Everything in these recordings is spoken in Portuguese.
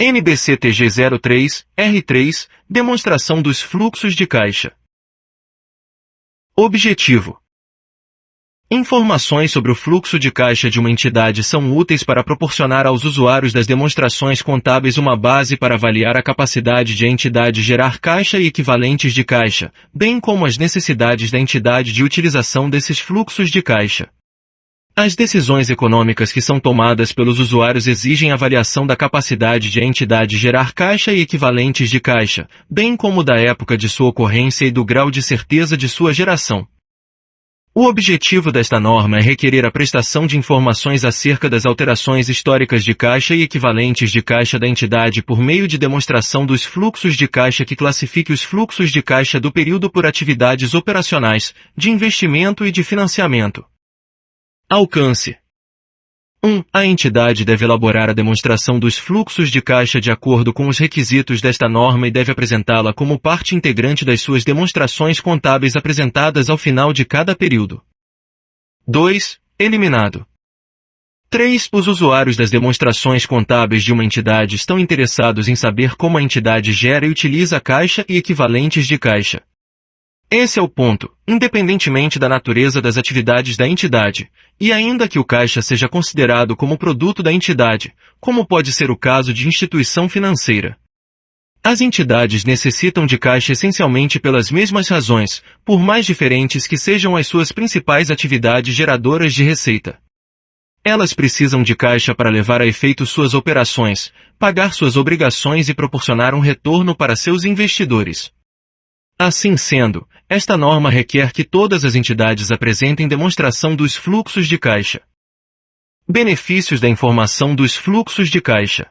NBCTG03, Demonstração dos fluxos de caixa. Objetivo: informações sobre o fluxo de caixa de uma entidade são úteis para proporcionar aos usuários das demonstrações contábeis uma base para avaliar a capacidade de a entidade gerar caixa e equivalentes de caixa, bem como as necessidades da entidade de utilização desses fluxos de caixa. As decisões econômicas que são tomadas pelos usuários exigem avaliação da capacidade de a entidade gerar caixa e equivalentes de caixa, bem como da época de sua ocorrência e do grau de certeza de sua geração. O objetivo desta norma é requerer a prestação de informações acerca das alterações históricas de caixa e equivalentes de caixa da entidade por meio de demonstração dos fluxos de caixa que classifique os fluxos de caixa do período por atividades operacionais, de investimento e de financiamento. Alcance: 1. A entidade deve elaborar a demonstração dos fluxos de caixa de acordo com os requisitos desta norma e deve apresentá-la como parte integrante das suas demonstrações contábeis apresentadas ao final de cada período. 2. Eliminado. 3. Os usuários das demonstrações contábeis de uma entidade estão interessados em saber como a entidade gera e utiliza caixa e equivalentes de caixa. Esse é o ponto, independentemente da natureza das atividades da entidade, e ainda que o caixa seja considerado como produto da entidade, como pode ser o caso de instituição financeira. As entidades necessitam de caixa essencialmente pelas mesmas razões, por mais diferentes que sejam as suas principais atividades geradoras de receita. Elas precisam de caixa para levar a efeito suas operações, pagar suas obrigações e proporcionar um retorno para seus investidores. Assim sendo, esta norma requer que todas as entidades apresentem demonstração dos fluxos de caixa. Benefícios da informação dos fluxos de caixa.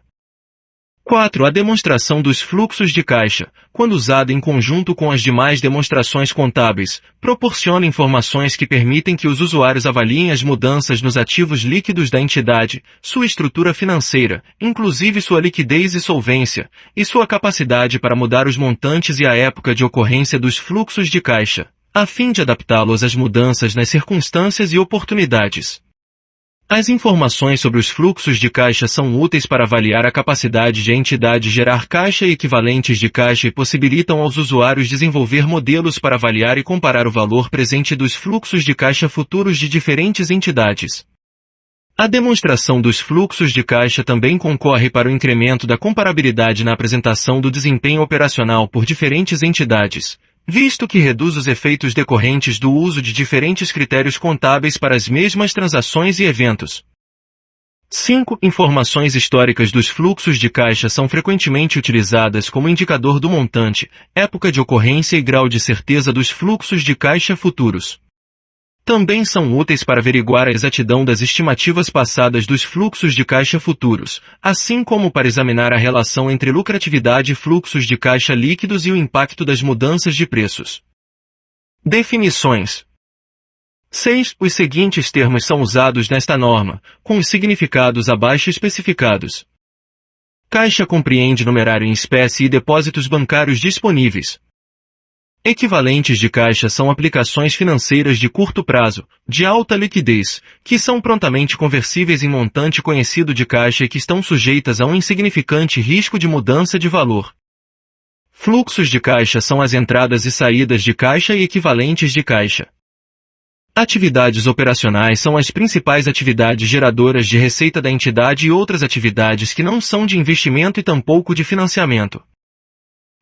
4. A demonstração dos fluxos de caixa, quando usada em conjunto com as demais demonstrações contábeis, proporciona informações que permitem que os usuários avaliem as mudanças nos ativos líquidos da entidade, sua estrutura financeira, inclusive sua liquidez e solvência, e sua capacidade para mudar os montantes e a época de ocorrência dos fluxos de caixa, a fim de adaptá-los às mudanças nas circunstâncias e oportunidades. As informações sobre os fluxos de caixa são úteis para avaliar a capacidade de a entidade gerar caixa e equivalentes de caixa e possibilitam aos usuários desenvolver modelos para avaliar e comparar o valor presente dos fluxos de caixa futuros de diferentes entidades. A demonstração dos fluxos de caixa também concorre para o incremento da comparabilidade na apresentação do desempenho operacional por diferentes entidades, visto que reduz os efeitos decorrentes do uso de diferentes critérios contábeis para as mesmas transações e eventos. 5. Informações históricas dos fluxos de caixa são frequentemente utilizadas como indicador do montante, época de ocorrência e grau de certeza dos fluxos de caixa futuros. Também são úteis para averiguar a exatidão das estimativas passadas dos fluxos de caixa futuros, assim como para examinar a relação entre lucratividade e fluxos de caixa líquidos e o impacto das mudanças de preços. Definições. 6. Os seguintes termos são usados nesta norma, com os significados abaixo especificados. Caixa compreende numerário em espécie e depósitos bancários disponíveis. Equivalentes de caixa são aplicações financeiras de curto prazo, de alta liquidez, que são prontamente conversíveis em montante conhecido de caixa e que estão sujeitas a um insignificante risco de mudança de valor. Fluxos de caixa são as entradas e saídas de caixa e equivalentes de caixa. Atividades operacionais são as principais atividades geradoras de receita da entidade e outras atividades que não são de investimento e tampouco de financiamento.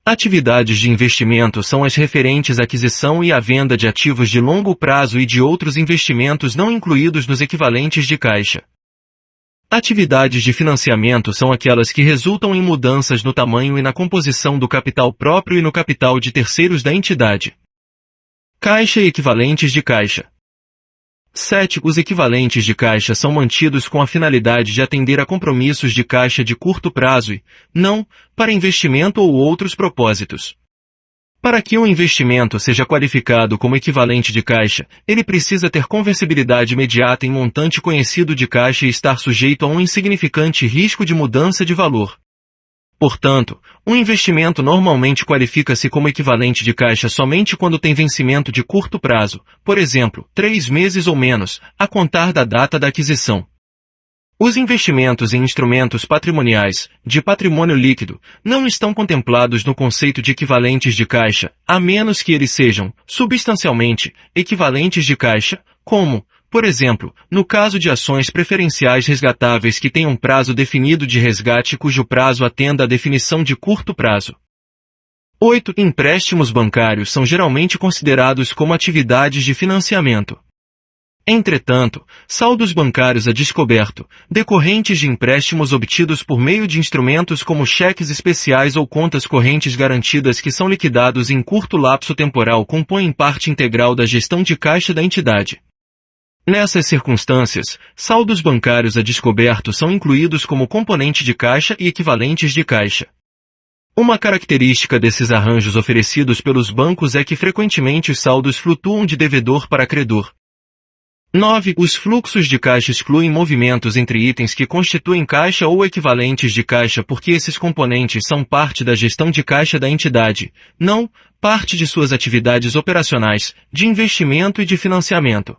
Atividades de investimento são as referentes à aquisição e à venda de ativos de longo prazo e de outros investimentos não incluídos nos equivalentes de caixa. Atividades de financiamento são aquelas que resultam em mudanças no tamanho e na composição do capital próprio e no capital de terceiros da entidade. Caixa e equivalentes de caixa. 7. Os equivalentes de caixa são mantidos com a finalidade de atender a compromissos de caixa de curto prazo e, não, para investimento ou outros propósitos. Para que um investimento seja qualificado como equivalente de caixa, ele precisa ter conversibilidade imediata em montante conhecido de caixa e estar sujeito a um insignificante risco de mudança de valor. Portanto, um investimento normalmente qualifica-se como equivalente de caixa somente quando tem vencimento de curto prazo, por exemplo, 3 meses ou menos, a contar da data da aquisição. Os investimentos em instrumentos patrimoniais, de patrimônio líquido, não estão contemplados no conceito de equivalentes de caixa, a menos que eles sejam, substancialmente, equivalentes de caixa, como, por exemplo, no caso de ações preferenciais resgatáveis que tenham prazo definido de resgate cujo prazo atenda à definição de curto prazo. 8. Empréstimos bancários são geralmente considerados como atividades de financiamento. Entretanto, saldos bancários a descoberto, decorrentes de empréstimos obtidos por meio de instrumentos como cheques especiais ou contas correntes garantidas que são liquidados em curto lapso temporal compõem parte integral da gestão de caixa da entidade. Nessas circunstâncias, saldos bancários a descoberto são incluídos como componente de caixa e equivalentes de caixa. Uma característica desses arranjos oferecidos pelos bancos é que frequentemente os saldos flutuam de devedor para credor. 9. Os fluxos de caixa excluem movimentos entre itens que constituem caixa ou equivalentes de caixa porque esses componentes são parte da gestão de caixa da entidade, não parte de suas atividades operacionais, de investimento e de financiamento.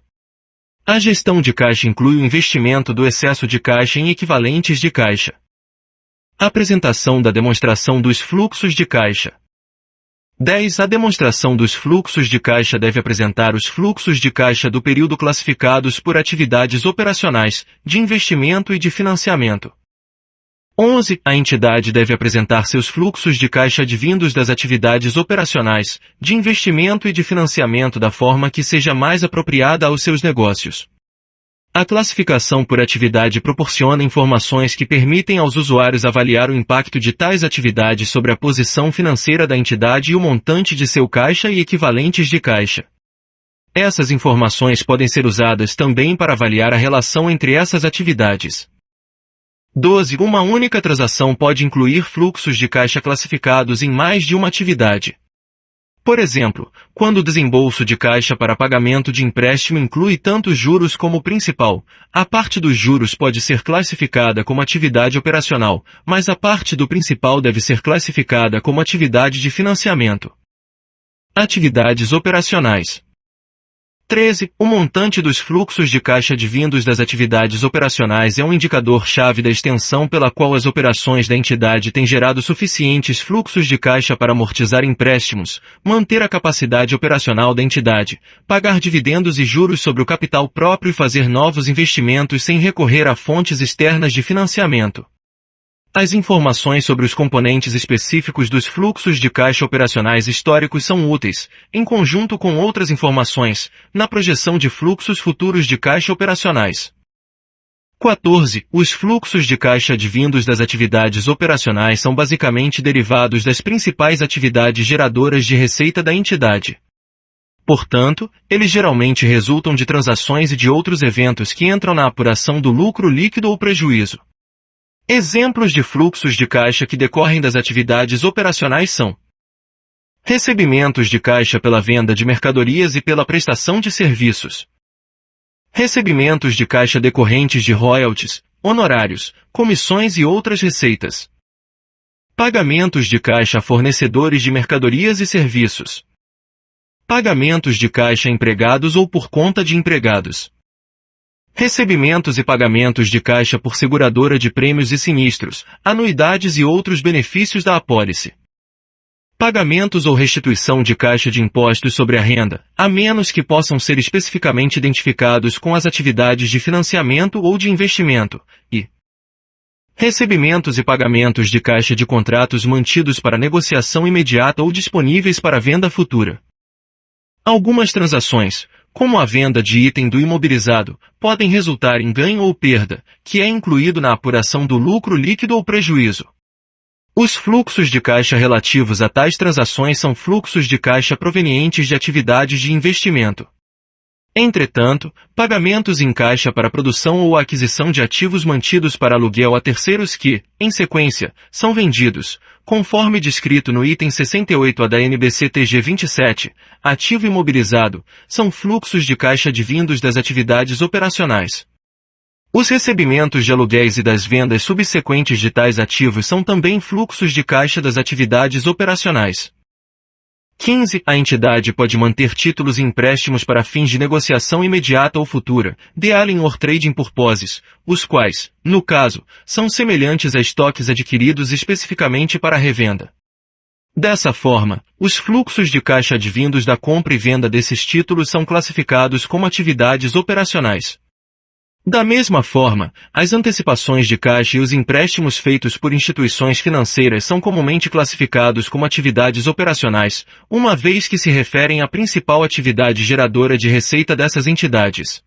A gestão de caixa inclui o investimento do excesso de caixa em equivalentes de caixa. Apresentação da demonstração dos fluxos de caixa. 10. A demonstração dos fluxos de caixa deve apresentar os fluxos de caixa do período classificados por atividades operacionais, de investimento e de financiamento. 11. A entidade deve apresentar seus fluxos de caixa advindos das atividades operacionais, de investimento e de financiamento da forma que seja mais apropriada aos seus negócios. A classificação por atividade proporciona informações que permitem aos usuários avaliar o impacto de tais atividades sobre a posição financeira da entidade e o montante de seu caixa e equivalentes de caixa. Essas informações podem ser usadas também para avaliar a relação entre essas atividades. 12. Uma única transação pode incluir fluxos de caixa classificados em mais de uma atividade. Por exemplo, quando o desembolso de caixa para pagamento de empréstimo inclui tanto juros como principal, a parte dos juros pode ser classificada como atividade operacional, mas a parte do principal deve ser classificada como atividade de financiamento. Atividades operacionais. 13. O montante dos fluxos de caixa advindos das atividades operacionais é um indicador-chave da extensão pela qual as operações da entidade têm gerado suficientes fluxos de caixa para amortizar empréstimos, manter a capacidade operacional da entidade, pagar dividendos e juros sobre o capital próprio e fazer novos investimentos sem recorrer a fontes externas de financiamento. As informações sobre os componentes específicos dos fluxos de caixa operacionais históricos são úteis, em conjunto com outras informações, na projeção de fluxos futuros de caixa operacionais. 14. Os fluxos de caixa advindos das atividades operacionais são basicamente derivados das principais atividades geradoras de receita da entidade. Portanto, eles geralmente resultam de transações e de outros eventos que entram na apuração do lucro líquido ou prejuízo. Exemplos de fluxos de caixa que decorrem das atividades operacionais são: recebimentos de caixa pela venda de mercadorias e pela prestação de serviços. Recebimentos de caixa decorrentes de royalties, honorários, comissões e outras receitas. Pagamentos de caixa a fornecedores de mercadorias e serviços. Pagamentos de caixa a empregados ou por conta de empregados. Recebimentos e pagamentos de caixa por seguradora de prêmios e sinistros, anuidades e outros benefícios da apólice. Pagamentos ou restituição de caixa de impostos sobre a renda, a menos que possam ser especificamente identificados com as atividades de financiamento ou de investimento, e recebimentos e pagamentos de caixa de contratos mantidos para negociação imediata ou disponíveis para venda futura. Algumas transações, como a venda de item do imobilizado, podem resultar em ganho ou perda, que é incluído na apuração do lucro líquido ou prejuízo. Os fluxos de caixa relativos a tais transações são fluxos de caixa provenientes de atividades de investimento. Entretanto, pagamentos em caixa para produção ou aquisição de ativos mantidos para aluguel a terceiros que, em sequência, são vendidos, conforme descrito no item 68A da NBC-TG 27, ativo imobilizado, são fluxos de caixa advindos das atividades operacionais. Os recebimentos de aluguéis e das vendas subsequentes de tais ativos são também fluxos de caixa das atividades operacionais. 15. A entidade pode manter títulos e empréstimos para fins de negociação imediata ou futura, dealing or trading purposes, os quais, no caso, são semelhantes a estoques adquiridos especificamente para revenda. Dessa forma, os fluxos de caixa advindos da compra e venda desses títulos são classificados como atividades operacionais. Da mesma forma, as antecipações de caixa e os empréstimos feitos por instituições financeiras são comumente classificados como atividades operacionais, uma vez que se referem à principal atividade geradora de receita dessas entidades.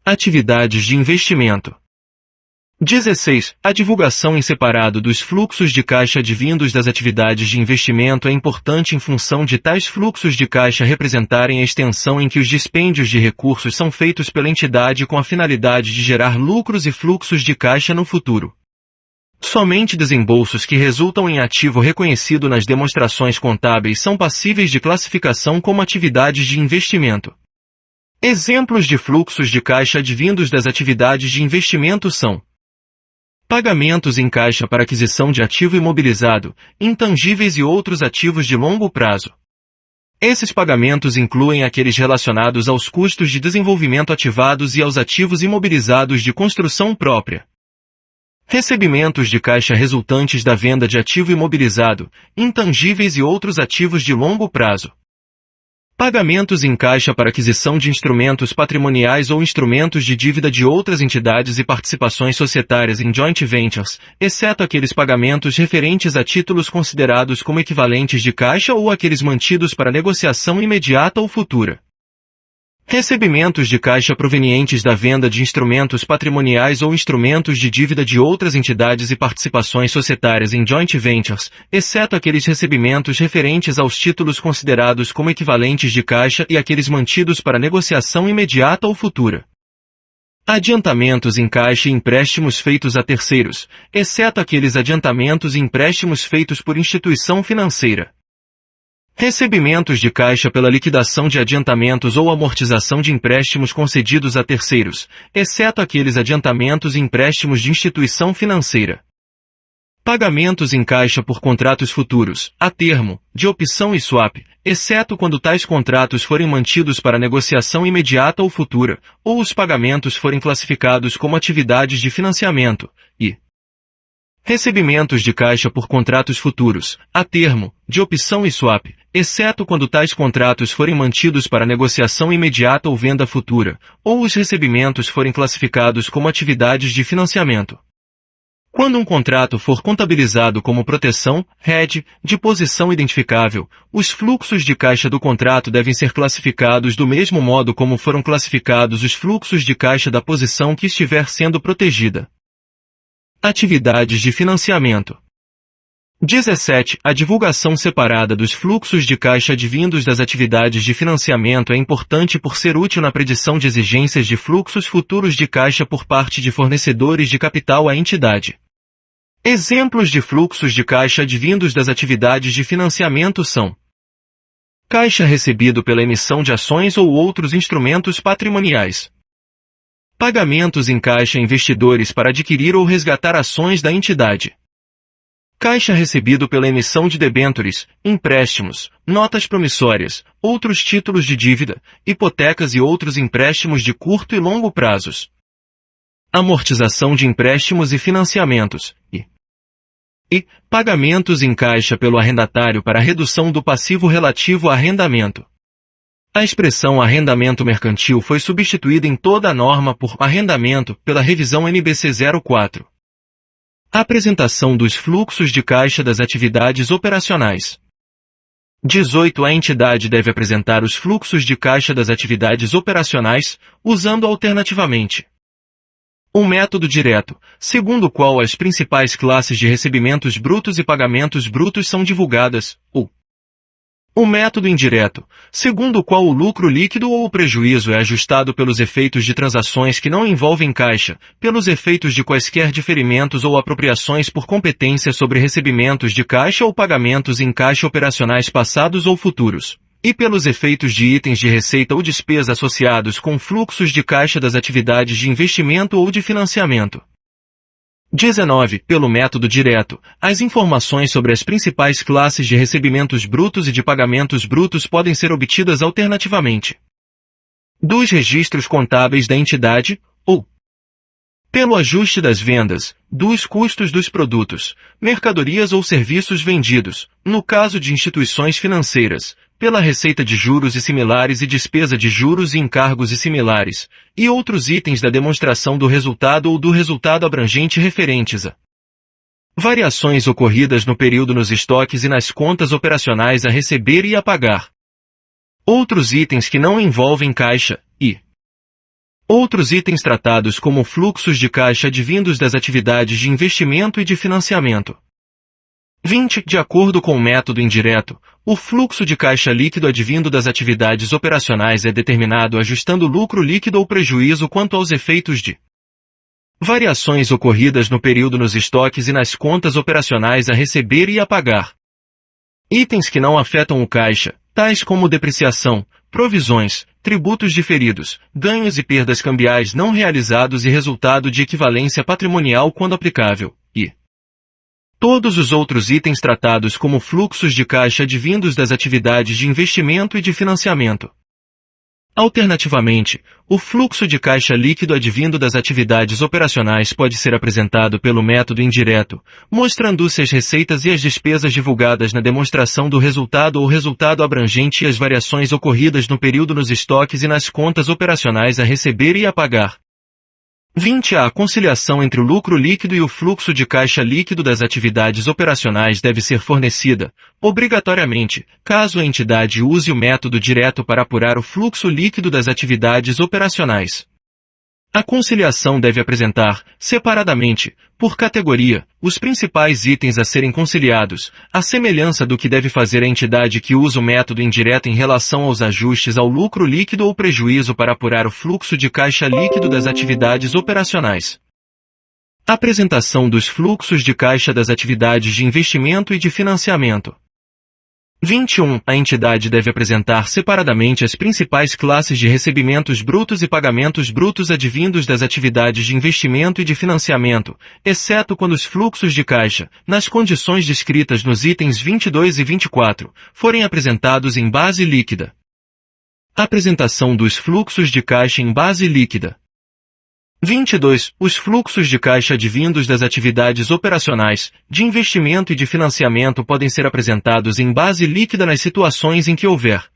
Atividades de investimento. 16. A divulgação em separado dos fluxos de caixa advindos das atividades de investimento é importante em função de tais fluxos de caixa representarem a extensão em que os dispêndios de recursos são feitos pela entidade com a finalidade de gerar lucros e fluxos de caixa no futuro. Somente desembolsos que resultam em ativo reconhecido nas demonstrações contábeis são passíveis de classificação como atividades de investimento. Exemplos de fluxos de caixa advindos das atividades de investimento são: pagamentos em caixa para aquisição de ativo imobilizado, intangíveis e outros ativos de longo prazo. Esses pagamentos incluem aqueles relacionados aos custos de desenvolvimento ativados e aos ativos imobilizados de construção própria. Recebimentos de caixa resultantes da venda de ativo imobilizado, intangíveis e outros ativos de longo prazo. Pagamentos em caixa para aquisição de instrumentos patrimoniais ou instrumentos de dívida de outras entidades e participações societárias em joint ventures, exceto aqueles pagamentos referentes a títulos considerados como equivalentes de caixa ou aqueles mantidos para negociação imediata ou futura. Recebimentos de caixa provenientes da venda de instrumentos patrimoniais ou instrumentos de dívida de outras entidades e participações societárias em joint ventures, exceto aqueles recebimentos referentes aos títulos considerados como equivalentes de caixa e aqueles mantidos para negociação imediata ou futura. Adiantamentos em caixa e empréstimos feitos a terceiros, exceto aqueles adiantamentos e empréstimos feitos por instituição financeira. Recebimentos de caixa pela liquidação de adiantamentos ou amortização de empréstimos concedidos a terceiros, exceto aqueles adiantamentos e empréstimos de instituição financeira. Pagamentos em caixa por contratos futuros, a termo, de opção e swap, exceto quando tais contratos forem mantidos para negociação imediata ou futura, ou os pagamentos forem classificados como atividades de financiamento, e recebimentos de caixa por contratos futuros, a termo, de opção e swap, exceto quando tais contratos forem mantidos para negociação imediata ou venda futura, ou os recebimentos forem classificados como atividades de financiamento. Quando um contrato for contabilizado como proteção, hedge, de posição identificável, os fluxos de caixa do contrato devem ser classificados do mesmo modo como foram classificados os fluxos de caixa da posição que estiver sendo protegida. Atividades de financiamento. 17. A divulgação separada dos fluxos de caixa advindos das atividades de financiamento é importante por ser útil na predição de exigências de fluxos futuros de caixa por parte de fornecedores de capital à entidade. Exemplos de fluxos de caixa advindos das atividades de financiamento são: caixa recebido pela emissão de ações ou outros instrumentos patrimoniais. Pagamentos em caixa a investidores para adquirir ou resgatar ações da entidade. Caixa recebido pela emissão de debêntures, empréstimos, notas promissórias, outros títulos de dívida, hipotecas e outros empréstimos de curto e longo prazos. Amortização de empréstimos e financiamentos, e pagamentos em caixa pelo arrendatário para redução do passivo relativo a arrendamento. A expressão arrendamento mercantil foi substituída em toda a norma por arrendamento pela revisão NBC 04. Apresentação dos fluxos de caixa das atividades operacionais. 18. A entidade deve apresentar os fluxos de caixa das atividades operacionais, usando alternativamente um método direto, segundo o qual as principais classes de recebimentos brutos e pagamentos brutos são divulgadas, ou o método indireto, segundo o qual o lucro líquido ou o prejuízo é ajustado pelos efeitos de transações que não envolvem caixa, pelos efeitos de quaisquer diferimentos ou apropriações por competência sobre recebimentos de caixa ou pagamentos em caixa operacionais passados ou futuros, e pelos efeitos de itens de receita ou despesa associados com fluxos de caixa das atividades de investimento ou de financiamento. 19. Pelo método direto, as informações sobre as principais classes de recebimentos brutos e de pagamentos brutos podem ser obtidas alternativamente dos registros contábeis da entidade, ou pelo ajuste das vendas, dos custos dos produtos, mercadorias ou serviços vendidos, no caso de instituições financeiras, pela receita de juros e similares e despesa de juros e encargos e similares, e outros itens da demonstração do resultado ou do resultado abrangente referentes a variações ocorridas no período nos estoques e nas contas operacionais a receber e a pagar. Outros itens que não envolvem caixa, e outros itens tratados como fluxos de caixa advindos das atividades de investimento e de financiamento. 20. De acordo com o método indireto, o fluxo de caixa líquido advindo das atividades operacionais é determinado ajustando lucro líquido ou prejuízo quanto aos efeitos de variações ocorridas no período nos estoques e nas contas operacionais a receber e a pagar. Itens que não afetam o caixa, tais como depreciação, provisões, tributos diferidos, ganhos e perdas cambiais não realizados e resultado de equivalência patrimonial quando aplicável, e todos os outros itens tratados como fluxos de caixa advindos das atividades de investimento e de financiamento. Alternativamente, o fluxo de caixa líquido advindo das atividades operacionais pode ser apresentado pelo método indireto, mostrando-se as receitas e as despesas divulgadas na demonstração do resultado ou resultado abrangente e as variações ocorridas no período nos estoques e nas contas operacionais a receber e a pagar. 20. A conciliação entre o lucro líquido e o fluxo de caixa líquido das atividades operacionais deve ser fornecida, obrigatoriamente, caso a entidade use o método direto para apurar o fluxo líquido das atividades operacionais. A conciliação deve apresentar, separadamente, por categoria, os principais itens a serem conciliados, à semelhança do que deve fazer a entidade que usa o método indireto em relação aos ajustes ao lucro líquido ou prejuízo para apurar o fluxo de caixa líquido das atividades operacionais. Apresentação dos fluxos de caixa das atividades de investimento e de financiamento. 21. A entidade deve apresentar separadamente as principais classes de recebimentos brutos e pagamentos brutos advindos das atividades de investimento e de financiamento, exceto quando os fluxos de caixa, nas condições descritas nos itens 22 e 24, forem apresentados em base líquida. Apresentação dos fluxos de caixa em base líquida. 22. Os fluxos de caixa advindos das atividades operacionais, de investimento e de financiamento podem ser apresentados em base líquida nas situações em que houver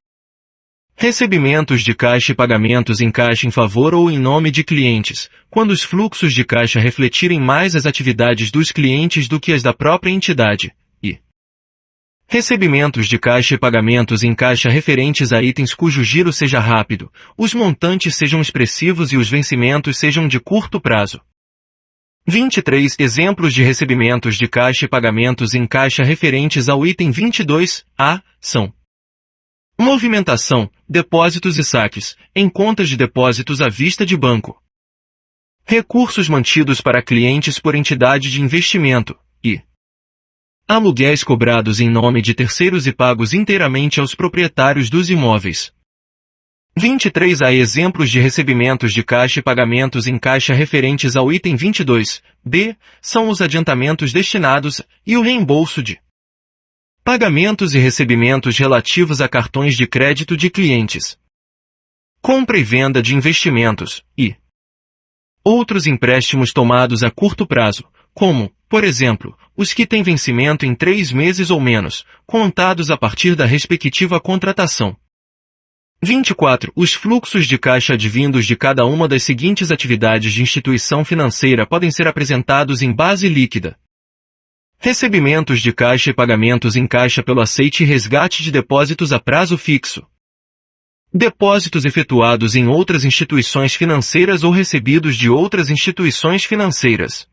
recebimentos de caixa e pagamentos em caixa em favor ou em nome de clientes, quando os fluxos de caixa refletirem mais as atividades dos clientes do que as da própria entidade, e recebimentos de caixa e pagamentos em caixa referentes a itens cujo giro seja rápido, os montantes sejam expressivos e os vencimentos sejam de curto prazo. 23. Exemplos de recebimentos de caixa e pagamentos em caixa referentes ao item 22A são movimentação, depósitos e saques, em contas de depósitos à vista de banco. Recursos mantidos para clientes por entidade de investimento, e aluguéis cobrados em nome de terceiros e pagos inteiramente aos proprietários dos imóveis. 23. Há exemplos de recebimentos de caixa e pagamentos em caixa referentes ao item 22B, são os adiantamentos destinados e o reembolso de pagamentos e recebimentos relativos a cartões de crédito de clientes. Compra e venda de investimentos, e outros empréstimos tomados a curto prazo, como, por exemplo, os que têm vencimento em 3 meses ou menos, contados a partir da respectiva contratação. 24. Os fluxos de caixa advindos de cada uma das seguintes atividades de instituição financeira podem ser apresentados em base líquida. Recebimentos de caixa e pagamentos em caixa pelo aceite e resgate de depósitos a prazo fixo. Depósitos efetuados em outras instituições financeiras ou recebidos de outras instituições financeiras.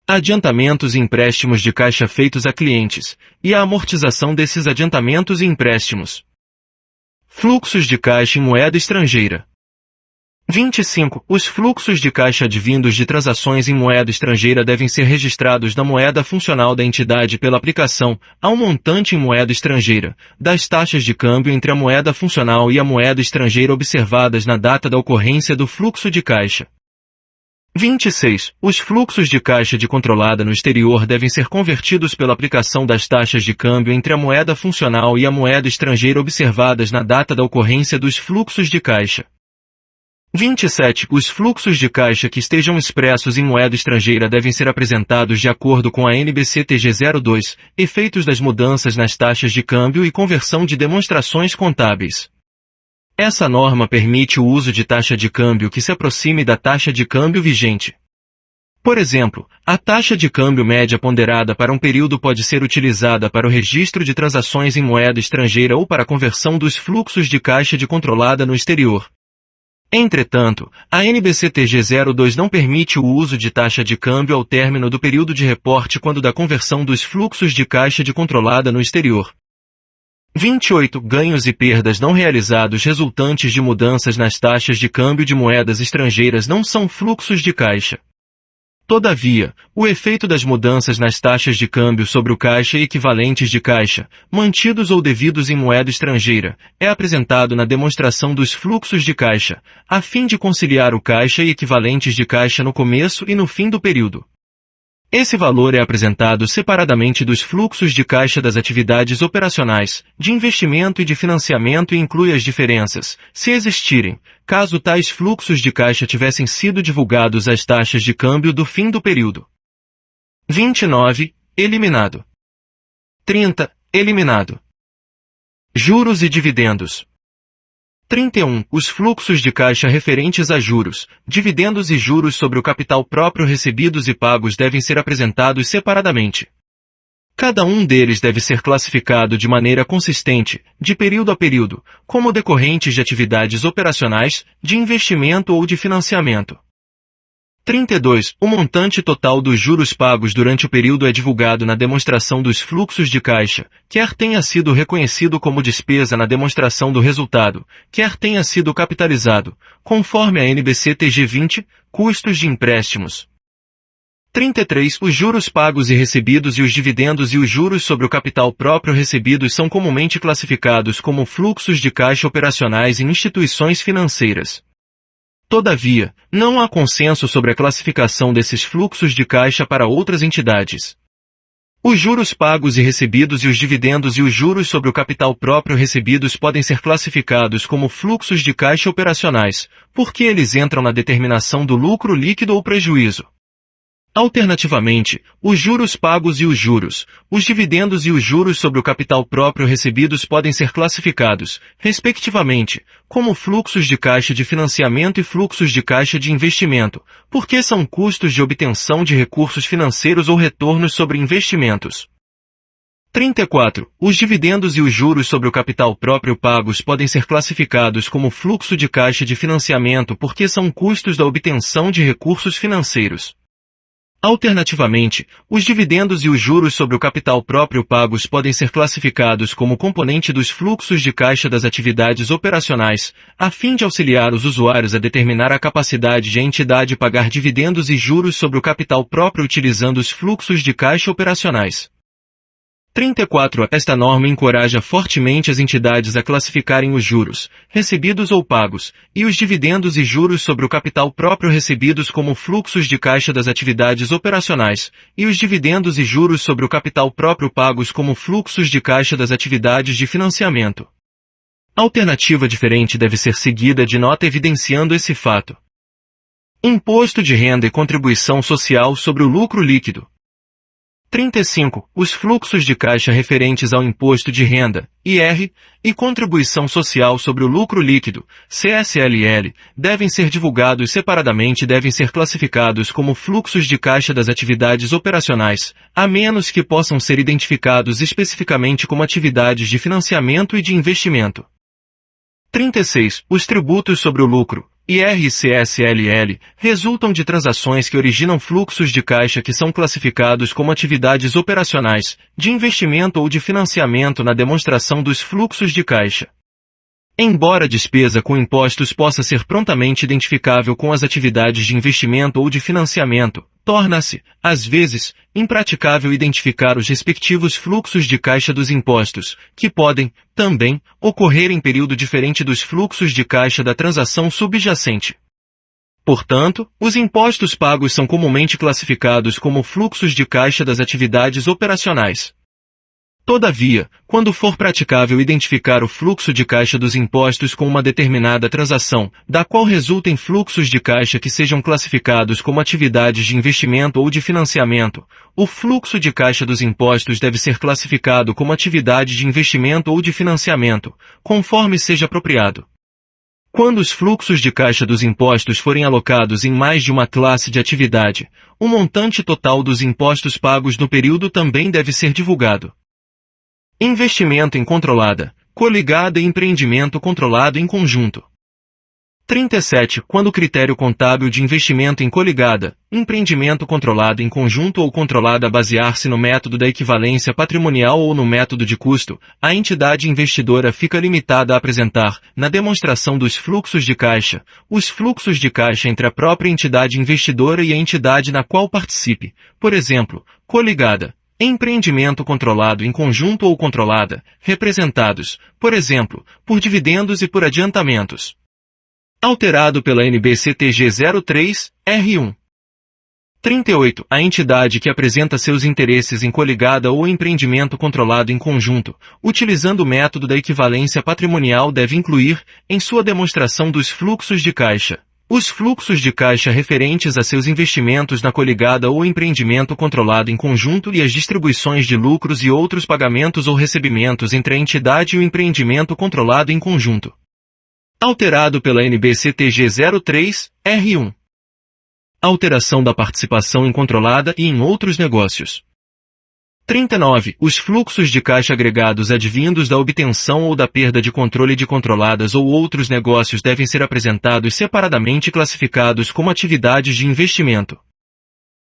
Adiantamentos e empréstimos de caixa feitos a clientes, e a amortização desses adiantamentos e empréstimos. Fluxos de caixa em moeda estrangeira. 25. Os fluxos de caixa advindos de transações em moeda estrangeira devem ser registrados na moeda funcional da entidade pela aplicação, a um montante em moeda estrangeira, das taxas de câmbio entre a moeda funcional e a moeda estrangeira observadas na data da ocorrência do fluxo de caixa. 26. Os fluxos de caixa de controlada no exterior devem ser convertidos pela aplicação das taxas de câmbio entre a moeda funcional e a moeda estrangeira observadas na data da ocorrência dos fluxos de caixa. 27. Os fluxos de caixa que estejam expressos em moeda estrangeira devem ser apresentados de acordo com a NBC-TG 02, efeitos das mudanças nas taxas de câmbio e conversão de demonstrações contábeis. Essa norma permite o uso de taxa de câmbio que se aproxime da taxa de câmbio vigente. Por exemplo, a taxa de câmbio média ponderada para um período pode ser utilizada para o registro de transações em moeda estrangeira ou para a conversão dos fluxos de caixa de controlada no exterior. Entretanto, a NBC-TG 02 não permite o uso de taxa de câmbio ao término do período de reporte quando da conversão dos fluxos de caixa de controlada no exterior. 28. Ganhos e perdas não realizados resultantes de mudanças nas taxas de câmbio de moedas estrangeiras não são fluxos de caixa. Todavia, o efeito das mudanças nas taxas de câmbio sobre o caixa e equivalentes de caixa, mantidos ou devidos em moeda estrangeira, é apresentado na demonstração dos fluxos de caixa, a fim de conciliar o caixa e equivalentes de caixa no começo e no fim do período. Esse valor é apresentado separadamente dos fluxos de caixa das atividades operacionais, de investimento e de financiamento e inclui as diferenças, se existirem, caso tais fluxos de caixa tivessem sido divulgados às taxas de câmbio do fim do período. 29. Eliminado. 30. Eliminado. Juros e dividendos. 31. Os fluxos de caixa referentes a juros, dividendos e juros sobre o capital próprio recebidos e pagos devem ser apresentados separadamente. Cada um deles deve ser classificado de maneira consistente, de período a período, como decorrentes de atividades operacionais, de investimento ou de financiamento. 32. O montante total dos juros pagos durante o período é divulgado na demonstração dos fluxos de caixa, quer tenha sido reconhecido como despesa na demonstração do resultado, quer tenha sido capitalizado, conforme a NBC-TG 20, custos de empréstimos. 33. Os juros pagos e recebidos e os dividendos e os juros sobre o capital próprio recebidos são comumente classificados como fluxos de caixa operacionais em instituições financeiras. Todavia, não há consenso sobre a classificação desses fluxos de caixa para outras entidades. Os juros pagos e recebidos e os dividendos e os juros sobre o capital próprio recebidos podem ser classificados como fluxos de caixa operacionais, porque eles entram na determinação do lucro líquido ou prejuízo. Alternativamente, os juros pagos e os dividendos e os juros sobre o capital próprio recebidos podem ser classificados, respectivamente, como fluxos de caixa de financiamento e fluxos de caixa de investimento, porque são custos de obtenção de recursos financeiros ou retornos sobre investimentos. 34. Os dividendos e os juros sobre o capital próprio pagos podem ser classificados como fluxo de caixa de financiamento porque são custos da obtenção de recursos financeiros. Alternativamente, os dividendos e os juros sobre o capital próprio pagos podem ser classificados como componente dos fluxos de caixa das atividades operacionais, a fim de auxiliar os usuários a determinar a capacidade de a entidade pagar dividendos e juros sobre o capital próprio utilizando os fluxos de caixa operacionais. 34. Esta norma encoraja fortemente as entidades a classificarem os juros, recebidos ou pagos, e os dividendos e juros sobre o capital próprio recebidos como fluxos de caixa das atividades operacionais, e os dividendos e juros sobre o capital próprio pagos como fluxos de caixa das atividades de financiamento. Alternativa diferente deve ser seguida de nota evidenciando esse fato. Imposto de renda e contribuição social sobre o lucro líquido. 35. Os fluxos de caixa referentes ao imposto de renda, IR, e contribuição social sobre o lucro líquido, CSLL, devem ser divulgados separadamente e devem ser classificados como fluxos de caixa das atividades operacionais, a menos que possam ser identificados especificamente como atividades de financiamento e de investimento. 36. Os tributos sobre o lucro, IR e CSLL, resultam de transações que originam fluxos de caixa que são classificados como atividades operacionais, de investimento ou de financiamento na demonstração dos fluxos de caixa. Embora a despesa com impostos possa ser prontamente identificável com as atividades de investimento ou de financiamento, torna-se, às vezes, impraticável identificar os respectivos fluxos de caixa dos impostos, que podem, também, ocorrer em período diferente dos fluxos de caixa da transação subjacente. Portanto, os impostos pagos são comumente classificados como fluxos de caixa das atividades operacionais. Todavia, quando for praticável identificar o fluxo de caixa dos impostos com uma determinada transação, da qual resultem fluxos de caixa que sejam classificados como atividades de investimento ou de financiamento, o fluxo de caixa dos impostos deve ser classificado como atividade de investimento ou de financiamento, conforme seja apropriado. Quando os fluxos de caixa dos impostos forem alocados em mais de uma classe de atividade, o montante total dos impostos pagos no período também deve ser divulgado. Investimento em controlada, coligada e empreendimento controlado em conjunto. 37. Quando o critério contábil de investimento em coligada, empreendimento controlado em conjunto ou controlada basear-se no método da equivalência patrimonial ou no método de custo, a entidade investidora fica limitada a apresentar, na demonstração dos fluxos de caixa, os fluxos de caixa entre a própria entidade investidora e a entidade na qual participe, por exemplo, coligada, empreendimento controlado em conjunto ou controlada, representados, por exemplo, por dividendos e por adiantamentos. Alterado pela NBCTG 03, R1. 38. A entidade que apresenta seus interesses em coligada ou empreendimento controlado em conjunto, utilizando o método da equivalência patrimonial deve incluir, em sua demonstração dos fluxos de caixa, os fluxos de caixa referentes a seus investimentos na coligada ou empreendimento controlado em conjunto e as distribuições de lucros e outros pagamentos ou recebimentos entre a entidade e o empreendimento controlado em conjunto. Alterado pela NBCTG 03, R1. Alteração da participação em controlada e em outros negócios. 39. Os fluxos de caixa agregados advindos da obtenção ou da perda de controle de controladas ou outros negócios devem ser apresentados separadamente e classificados como atividades de investimento.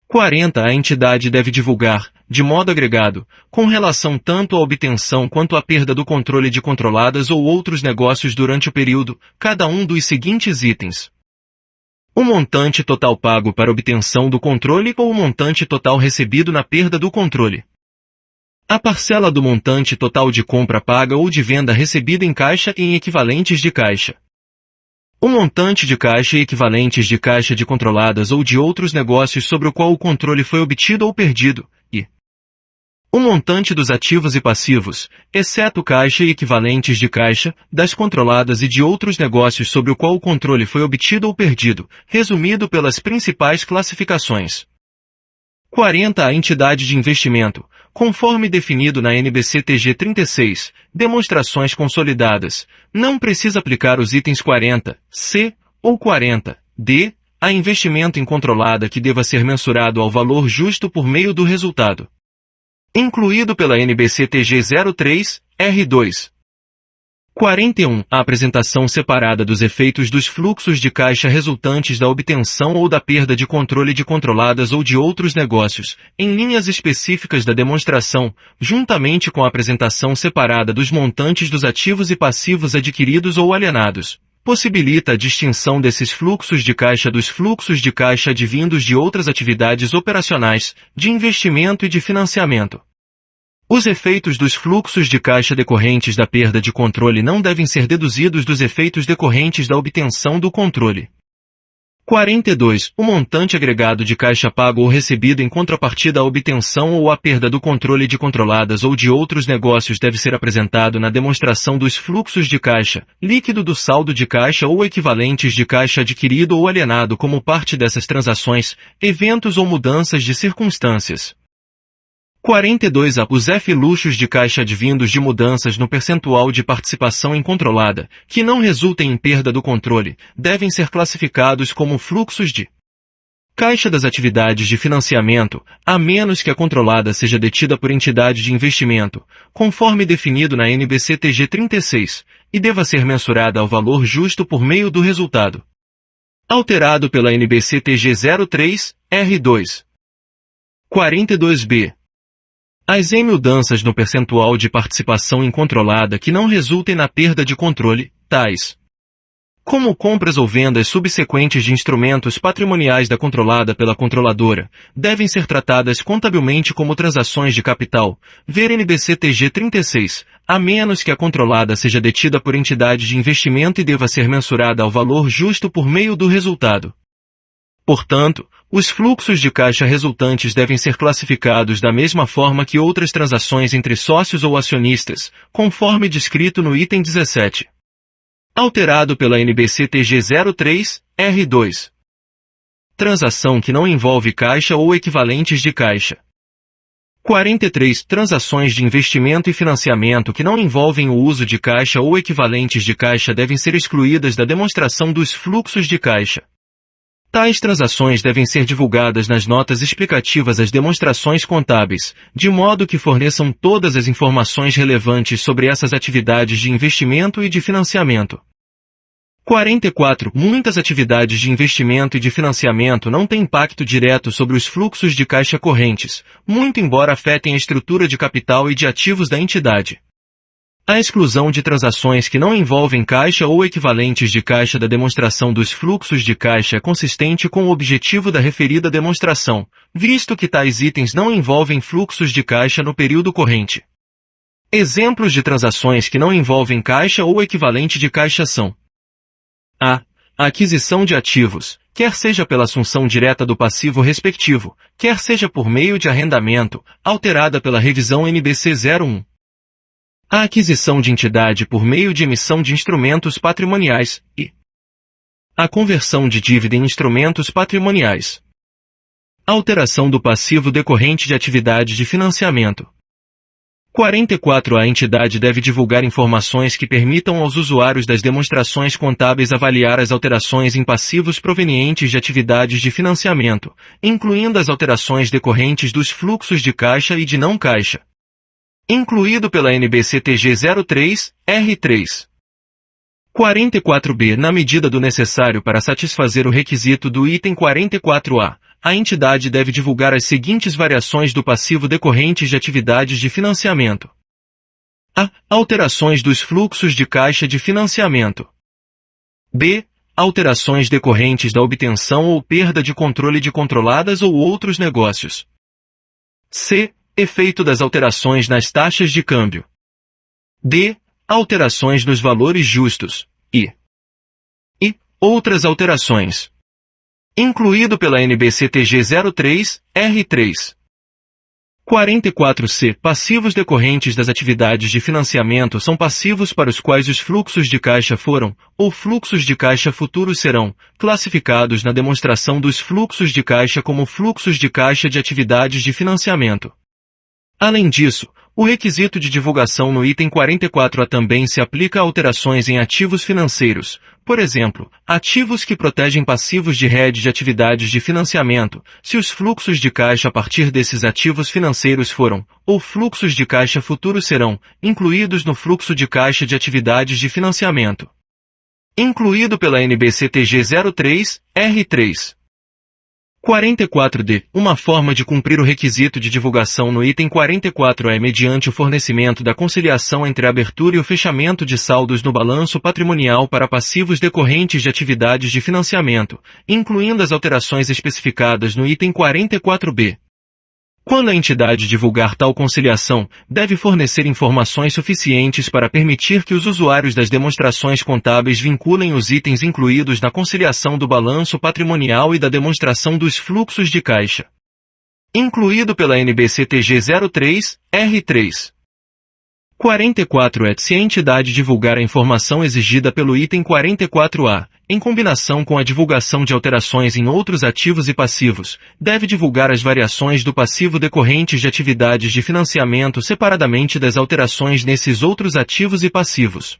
40. A entidade deve divulgar, de modo agregado, com relação tanto à obtenção quanto à perda do controle de controladas ou outros negócios durante o período, cada um dos seguintes itens: o montante total pago para obtenção do controle ou o montante total recebido na perda do controle. A parcela do montante total de compra paga ou de venda recebida em caixa e em equivalentes de caixa. O montante de caixa e equivalentes de caixa de controladas ou de outros negócios sobre o qual o controle foi obtido ou perdido, e o montante dos ativos e passivos, exceto caixa e equivalentes de caixa, das controladas e de outros negócios sobre o qual o controle foi obtido ou perdido, resumido pelas principais classificações. 40. A entidade de investimento, conforme definido na NBCTG 36, demonstrações consolidadas, não precisa aplicar os itens 40-C ou 40-D a investimento em controlada que deva ser mensurado ao valor justo por meio do resultado. Incluído pela NBCTG 03, R2. 41. A apresentação separada dos efeitos dos fluxos de caixa resultantes da obtenção ou da perda de controle de controladas ou de outros negócios, em linhas específicas da demonstração, juntamente com a apresentação separada dos montantes dos ativos e passivos adquiridos ou alienados, possibilita a distinção desses fluxos de caixa dos fluxos de caixa advindos de outras atividades operacionais, de investimento e de financiamento. Os efeitos dos fluxos de caixa decorrentes da perda de controle não devem ser deduzidos dos efeitos decorrentes da obtenção do controle. 42. O montante agregado de caixa pago ou recebido em contrapartida à obtenção ou à perda do controle de controladas ou de outros negócios deve ser apresentado na demonstração dos fluxos de caixa, líquido do saldo de caixa ou equivalentes de caixa adquirido ou alienado como parte dessas transações, eventos ou mudanças de circunstâncias. 42. Os F-luxos de caixa advindos de mudanças no percentual de participação em controlada, que não resultem em perda do controle, devem ser classificados como fluxos de caixa das atividades de financiamento, a menos que a controlada seja detida por entidade de investimento, conforme definido na NBCTG 36, e deva ser mensurada ao valor justo por meio do resultado. Alterado pela NBCTG 03, R2. 42b. As mudanças no percentual de participação em controlada que não resultem na perda de controle, tais como compras ou vendas subsequentes de instrumentos patrimoniais da controlada pela controladora, devem ser tratadas contabilmente como transações de capital, ver NBCTG 36, a menos que a controlada seja detida por entidade de investimento e deva ser mensurada ao valor justo por meio do resultado. Portanto, os fluxos de caixa resultantes devem ser classificados da mesma forma que outras transações entre sócios ou acionistas, conforme descrito no item 17. Alterado pela NBC-TG 03, R2. Transação que não envolve caixa ou equivalentes de caixa. 43. Transações de investimento e financiamento que não envolvem o uso de caixa ou equivalentes de caixa devem ser excluídas da demonstração dos fluxos de caixa. Tais transações devem ser divulgadas nas notas explicativas às demonstrações contábeis, de modo que forneçam todas as informações relevantes sobre essas atividades de investimento e de financiamento. 44. Muitas atividades de investimento e de financiamento não têm impacto direto sobre os fluxos de caixa correntes, muito embora afetem a estrutura de capital e de ativos da entidade. A exclusão de transações que não envolvem caixa ou equivalentes de caixa da demonstração dos fluxos de caixa é consistente com o objetivo da referida demonstração, visto que tais itens não envolvem fluxos de caixa no período corrente. Exemplos de transações que não envolvem caixa ou equivalente de caixa são: a aquisição de ativos, quer seja pela assunção direta do passivo respectivo, quer seja por meio de arrendamento, alterada pela revisão NBC 01. A aquisição de entidade por meio de emissão de instrumentos patrimoniais e a conversão de dívida em instrumentos patrimoniais. Alteração do passivo decorrente de atividade de financiamento. 44. A entidade deve divulgar informações que permitam aos usuários das demonstrações contábeis avaliar as alterações em passivos provenientes de atividades de financiamento, incluindo as alterações decorrentes dos fluxos de caixa e de não caixa. Incluído pela NBC-TG 03, R3. 44b. Na medida do necessário para satisfazer o requisito do item 44a, a entidade deve divulgar as seguintes variações do passivo decorrentes de atividades de financiamento. A. Alterações dos fluxos de caixa de financiamento. B. Alterações decorrentes da obtenção ou perda de controle de controladas ou outros negócios. C. Efeito das alterações nas taxas de câmbio. D. Alterações nos valores justos. E outras alterações. Incluído pela NBC-TG 03, R3. 44c. Passivos decorrentes das atividades de financiamento são passivos para os quais os fluxos de caixa foram, ou fluxos de caixa futuros serão, classificados na demonstração dos fluxos de caixa como fluxos de caixa de atividades de financiamento. Além disso, o requisito de divulgação no item 44A também se aplica a alterações em ativos financeiros, por exemplo, ativos que protegem passivos de rede de atividades de financiamento, se os fluxos de caixa a partir desses ativos financeiros foram, ou fluxos de caixa futuros serão, incluídos no fluxo de caixa de atividades de financiamento. Incluído pela NBC-TG 03, R3. 44d. Uma forma de cumprir o requisito de divulgação no item 44 é mediante o fornecimento da conciliação entre a abertura e o fechamento de saldos no balanço patrimonial para passivos decorrentes de atividades de financiamento, incluindo as alterações especificadas no item 44b. Quando a entidade divulgar tal conciliação, deve fornecer informações suficientes para permitir que os usuários das demonstrações contábeis vinculem os itens incluídos na conciliação do balanço patrimonial e da demonstração dos fluxos de caixa. Incluído pela NBC-TG 03, R3. 44 é se a entidade divulgar a informação exigida pelo item 44A, em combinação com a divulgação de alterações em outros ativos e passivos, deve divulgar as variações do passivo decorrentes de atividades de financiamento separadamente das alterações nesses outros ativos e passivos.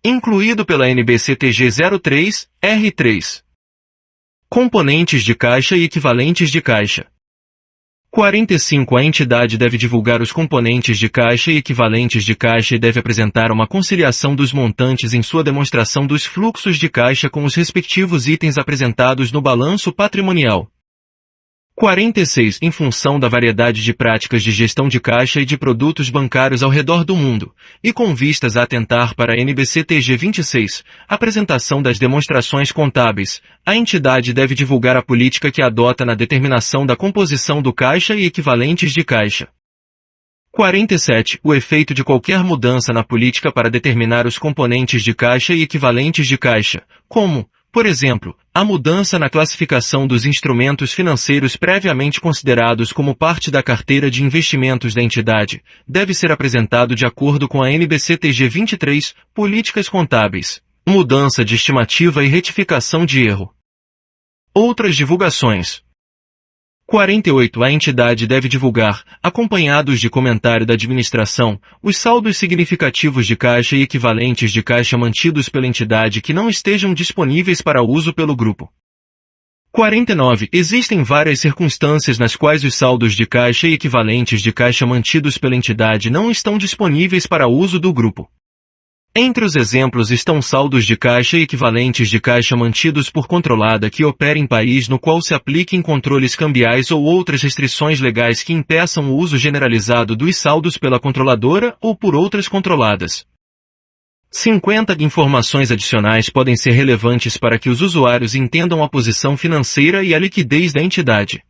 Incluído pela NBC-TG 03, R3. Componentes de caixa e equivalentes de caixa. 45. A entidade deve divulgar os componentes de caixa e equivalentes de caixa e deve apresentar uma conciliação dos montantes em sua demonstração dos fluxos de caixa com os respectivos itens apresentados no balanço patrimonial. 46. Em função da variedade de práticas de gestão de caixa e de produtos bancários ao redor do mundo, e com vistas a atentar para a NBC-TG 26, apresentação das demonstrações contábeis, a entidade deve divulgar a política que adota na determinação da composição do caixa e equivalentes de caixa. 47. O efeito de qualquer mudança na política para determinar os componentes de caixa e equivalentes de caixa, como, Por exemplo, a mudança na classificação dos instrumentos financeiros previamente considerados como parte da carteira de investimentos da entidade deve ser apresentado de acordo com a NBC-TG 23, Políticas Contábeis, mudança de estimativa e retificação de erro. Outras divulgações. 48. A entidade deve divulgar, acompanhados de comentário da administração, os saldos significativos de caixa e equivalentes de caixa mantidos pela entidade que não estejam disponíveis para uso pelo grupo. 49. Existem várias circunstâncias nas quais os saldos de caixa e equivalentes de caixa mantidos pela entidade não estão disponíveis para uso do grupo. Entre os exemplos estão saldos de caixa e equivalentes de caixa mantidos por controlada que opera em país no qual se apliquem controles cambiais ou outras restrições legais que impeçam o uso generalizado dos saldos pela controladora ou por outras controladas. 50. Informações adicionais podem ser relevantes para que os usuários entendam a posição financeira e a liquidez da entidade.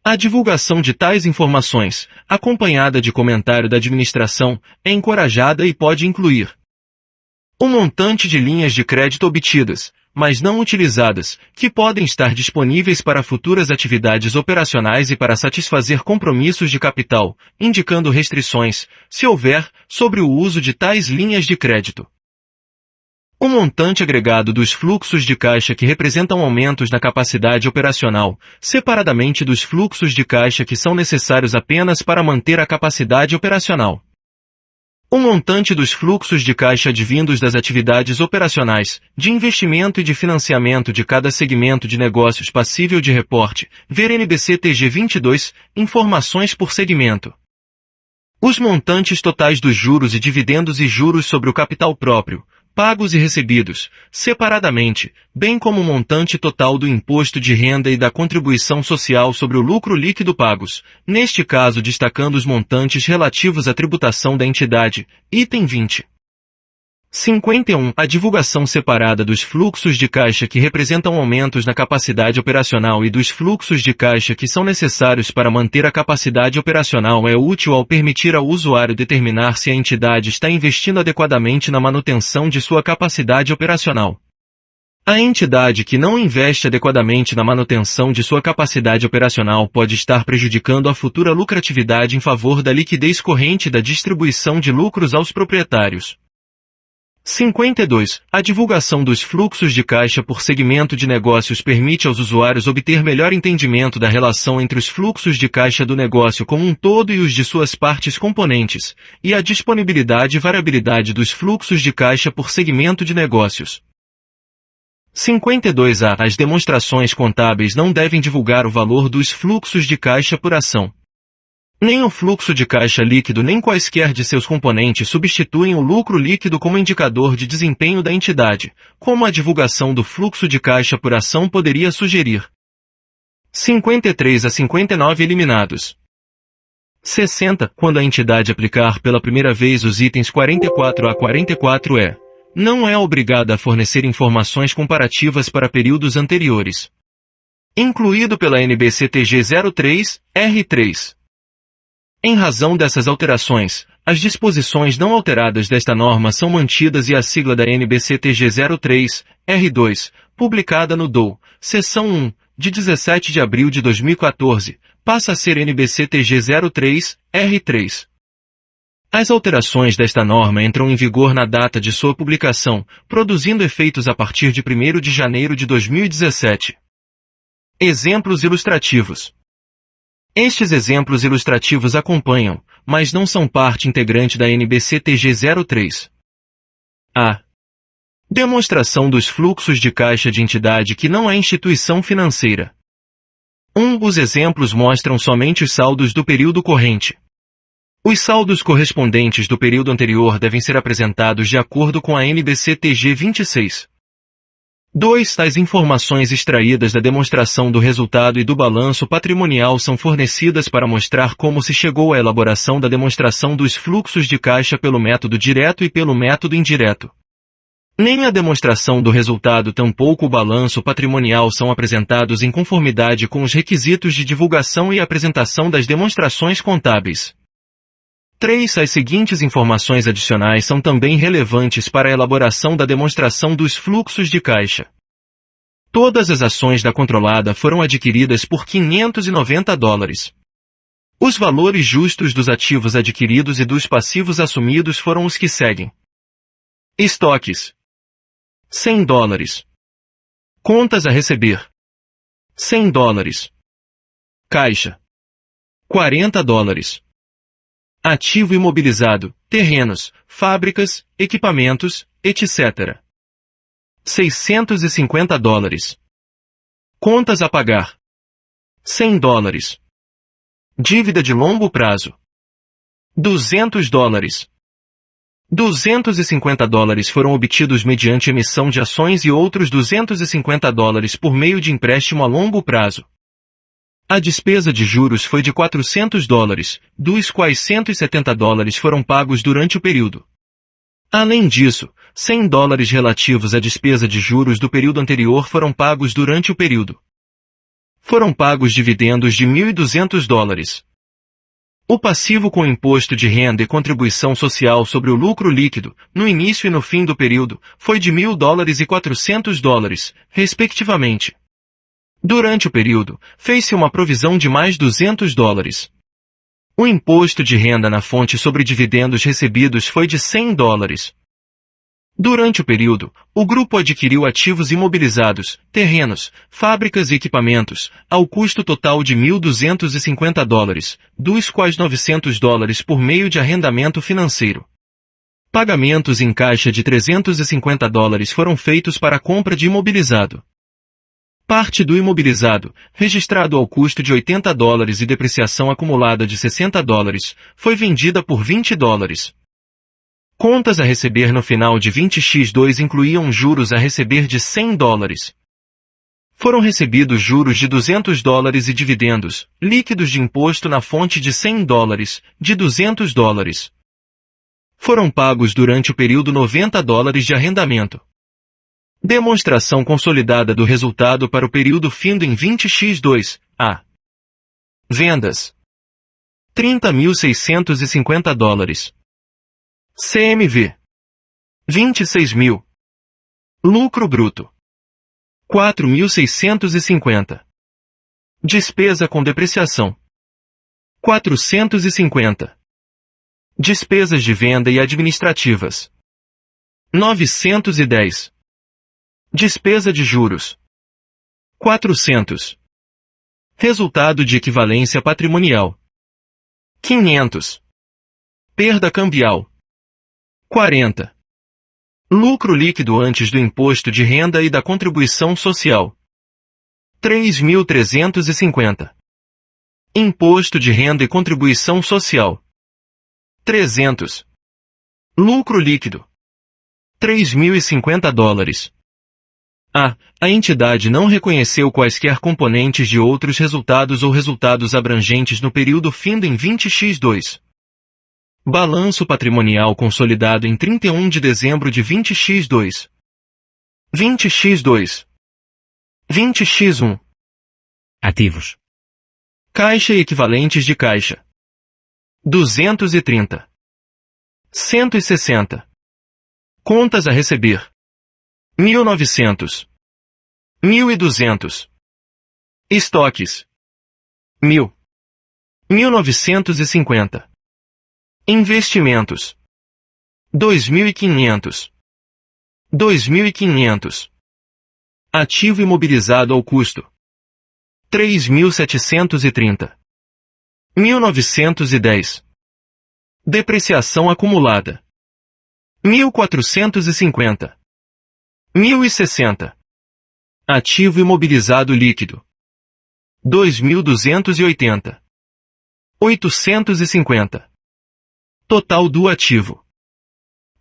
A divulgação de tais informações, acompanhada de comentário da administração, é encorajada e pode incluir o montante de linhas de crédito obtidas, mas não utilizadas, que podem estar disponíveis para futuras atividades operacionais e para satisfazer compromissos de capital, indicando restrições, se houver, sobre o uso de tais linhas de crédito. O montante agregado dos fluxos de caixa que representam aumentos na capacidade operacional, separadamente dos fluxos de caixa que são necessários apenas para manter a capacidade operacional. O montante dos fluxos de caixa advindos das atividades operacionais, de investimento e de financiamento de cada segmento de negócios passível de reporte, ver NBC-TG 22, informações por segmento. Os montantes totais dos juros e dividendos e juros sobre o capital próprio, pagos e recebidos, separadamente, bem como o montante total do imposto de renda e da contribuição social sobre o lucro líquido pagos, neste caso destacando os montantes relativos à tributação da entidade, item 20. 51. A divulgação separada dos fluxos de caixa que representam aumentos na capacidade operacional e dos fluxos de caixa que são necessários para manter a capacidade operacional é útil ao permitir ao usuário determinar se a entidade está investindo adequadamente na manutenção de sua capacidade operacional. A entidade que não investe adequadamente na manutenção de sua capacidade operacional pode estar prejudicando a futura lucratividade em favor da liquidez corrente da distribuição de lucros aos proprietários. 52. A divulgação dos fluxos de caixa por segmento de negócios permite aos usuários obter melhor entendimento da relação entre os fluxos de caixa do negócio como um todo e os de suas partes componentes, e a disponibilidade e variabilidade dos fluxos de caixa por segmento de negócios. 52a. As demonstrações contábeis não devem divulgar o valor dos fluxos de caixa por ação. Nem o fluxo de caixa líquido nem quaisquer de seus componentes substituem o lucro líquido como indicador de desempenho da entidade, como a divulgação do fluxo de caixa por ação poderia sugerir. 53 a 59 eliminados. 60. Quando a entidade aplicar pela primeira vez os itens 44 a 44E, não é obrigada a fornecer informações comparativas para períodos anteriores. Incluído pela NBC-TG 03, R3. Em razão dessas alterações, as disposições não alteradas desta norma são mantidas e a sigla da NBC-TG 03, R2, publicada no DOU, seção 1, de 17 de abril de 2014, passa a ser NBC-TG 03, R3. As alterações desta norma entram em vigor na data de sua publicação, produzindo efeitos a partir de 1º de janeiro de 2017. Exemplos ilustrativos. Estes exemplos ilustrativos acompanham, mas não são parte integrante da NBC-TG 03. A. Demonstração dos fluxos de caixa de entidade que não é instituição financeira. 1. Os exemplos mostram somente os saldos do período corrente. Os saldos correspondentes do período anterior devem ser apresentados de acordo com a NBC-TG 26. 2. Tais informações extraídas da demonstração do resultado e do balanço patrimonial são fornecidas para mostrar como se chegou à elaboração da demonstração dos fluxos de caixa pelo método direto e pelo método indireto. Nem a demonstração do resultado tampouco o balanço patrimonial são apresentados em conformidade com os requisitos de divulgação e apresentação das demonstrações contábeis. 3. As seguintes informações adicionais são também relevantes para a elaboração da demonstração dos fluxos de caixa. Todas as ações da controlada foram adquiridas por $590. Os valores justos dos ativos adquiridos e dos passivos assumidos foram os que seguem. Estoques: $100. Contas a receber: $100. Caixa: $40. Ativo imobilizado: terrenos, fábricas, equipamentos, etc. $650. Contas a pagar: $100. Dívida de longo prazo: $200. $250 foram obtidos mediante emissão de ações e outros $250 por meio de empréstimo a longo prazo. A despesa de juros foi de $400, dos quais $170 foram pagos durante o período. Além disso, $100 relativos à despesa de juros do período anterior foram pagos durante o período. Foram pagos dividendos de $1.200. O passivo com imposto de renda e contribuição social sobre o lucro líquido, no início e no fim do período, foi de $1.000 e $400, respectivamente. Durante o período, fez-se uma provisão de mais $200. O imposto de renda na fonte sobre dividendos recebidos foi de $100. Durante o período, o grupo adquiriu ativos imobilizados, terrenos, fábricas e equipamentos, ao custo total de $1.250, dos quais $900 por meio de arrendamento financeiro. Pagamentos em caixa de $350 foram feitos para a compra de imobilizado. Parte do imobilizado, registrado ao custo de $80 e depreciação acumulada de $60, foi vendida por $20. Contas a receber no final de 20x2 incluíam juros a receber de $100. Foram recebidos juros de $200 e dividendos, líquidos de imposto na fonte de $100, de $200. Foram pagos durante o período $90 de arrendamento. Demonstração consolidada do resultado para o período findo em 20x2, a. Vendas: $30.650. CMV: 26.000. Lucro bruto: $4.650. Despesa com depreciação: $450. Despesas de venda e administrativas: $910. Despesa de juros: $400. Resultado de equivalência patrimonial: $500. Perda cambial: $40. Lucro líquido antes do imposto de renda e da contribuição social: $3.350. Imposto de renda e contribuição social: $300. Lucro líquido: $3.050. A entidade não reconheceu quaisquer componentes de outros resultados ou resultados abrangentes no período findo em 20x2. Balanço patrimonial consolidado em 31 de dezembro de 20x2. 20x2. 20x1. Ativos: Caixa e equivalentes de caixa: 230. 160. Contas a receber: 1.900. 1.200. Estoques: 1.000. 1.950. Investimentos: 2.500. 2.500. Ativo imobilizado ao custo: 3.730. 1.910. Depreciação acumulada: 1.450. 1.060. Ativo imobilizado líquido: 2.280. 850. Total do ativo: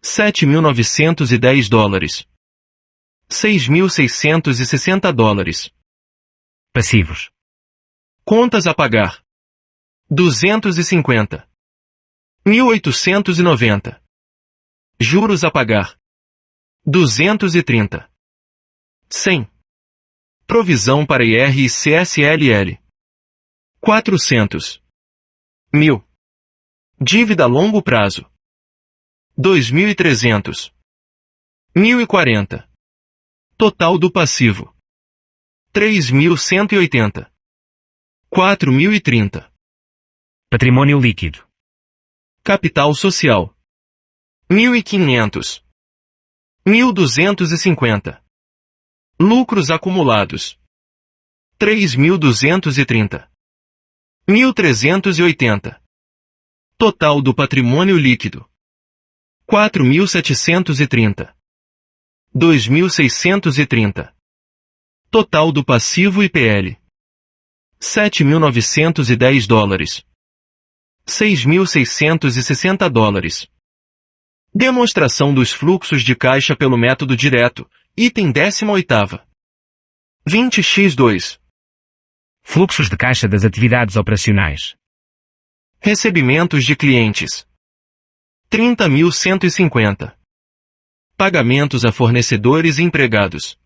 $7.910. $6.660. Passivos: Contas a pagar: 250. 1.890. Juros a pagar: 230. 100. Provisão para IR e CSLL: 400. 1.000. Dívida a longo prazo: 2.300. 1.040. Total do passivo: 3.180. 4.030. Patrimônio líquido. Capital social. 1.500. 1.250. Lucros acumulados. 3.230. 1.380. Total do patrimônio líquido. 4.730. 2.630. Total do passivo IPL. 7.910 dólares. 6.660 dólares. Demonstração dos fluxos de caixa pelo método direto, item 18ª. 20x2. Fluxos de caixa das atividades operacionais. Recebimentos de clientes. 30.150. Pagamentos a fornecedores e empregados.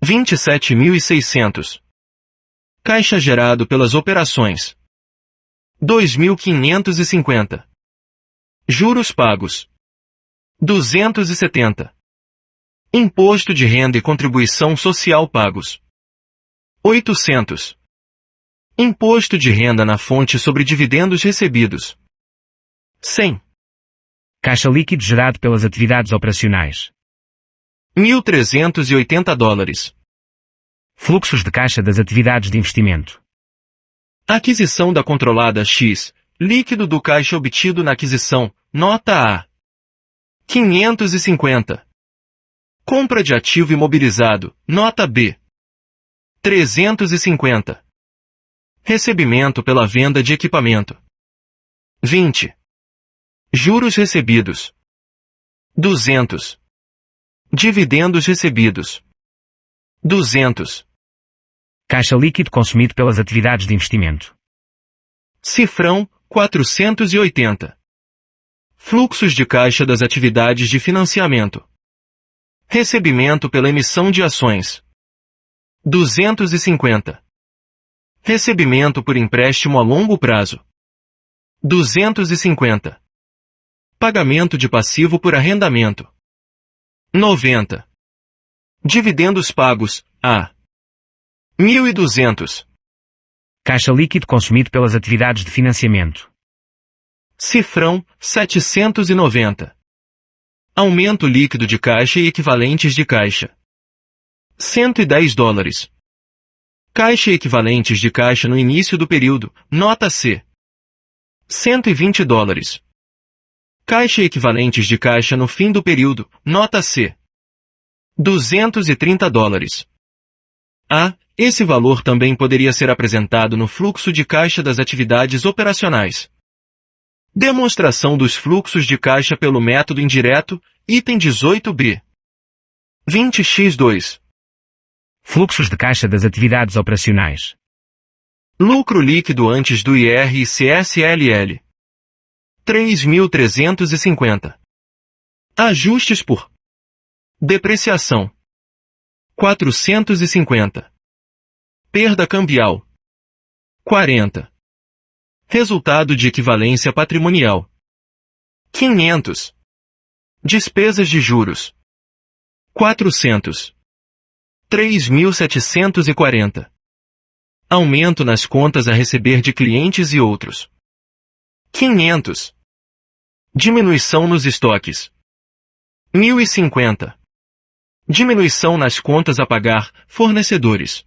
27.600. Caixa gerado pelas operações. 2.550. Juros pagos. 270. Imposto de renda e contribuição social pagos. 800. Imposto de renda na fonte sobre dividendos recebidos. 100. Caixa líquido gerado pelas atividades operacionais. 1.380 dólares. Fluxos de caixa das atividades de investimento. Aquisição da controlada X. Líquido do caixa obtido na aquisição. Nota A. 550. Compra de ativo imobilizado. Nota B. 350. Recebimento pela venda de equipamento. 20. Juros recebidos. 200. Dividendos recebidos. 200. Caixa líquido consumido pelas atividades de investimento. Cifrão, 480. Fluxos de caixa das atividades de financiamento. Recebimento pela emissão de ações. 250. Recebimento por empréstimo a longo prazo. 250. Pagamento de passivo por arrendamento. 90. Dividendos pagos, a. 1.200. Caixa líquido consumido pelas atividades de financiamento. Cifrão, 790. Aumento líquido de caixa e equivalentes de caixa. 110 dólares. Caixa e equivalentes de caixa no início do período, nota C. 120 dólares. Caixa e equivalentes de caixa no fim do período, nota C. 230 dólares. A. Esse valor também poderia ser apresentado no fluxo de caixa das atividades operacionais. Demonstração dos fluxos de caixa pelo método indireto, item 18b. 20x2. Fluxos de caixa das atividades operacionais. Lucro líquido antes do IR e CSLL. 3.350. Ajustes por depreciação. 450. Perda cambial. 40. Resultado de equivalência patrimonial. 500. Despesas de juros. 400. 3.740. Aumento nas contas a receber de clientes e outros. 500. Diminuição nos estoques. 1.050. Diminuição nas contas a pagar, fornecedores.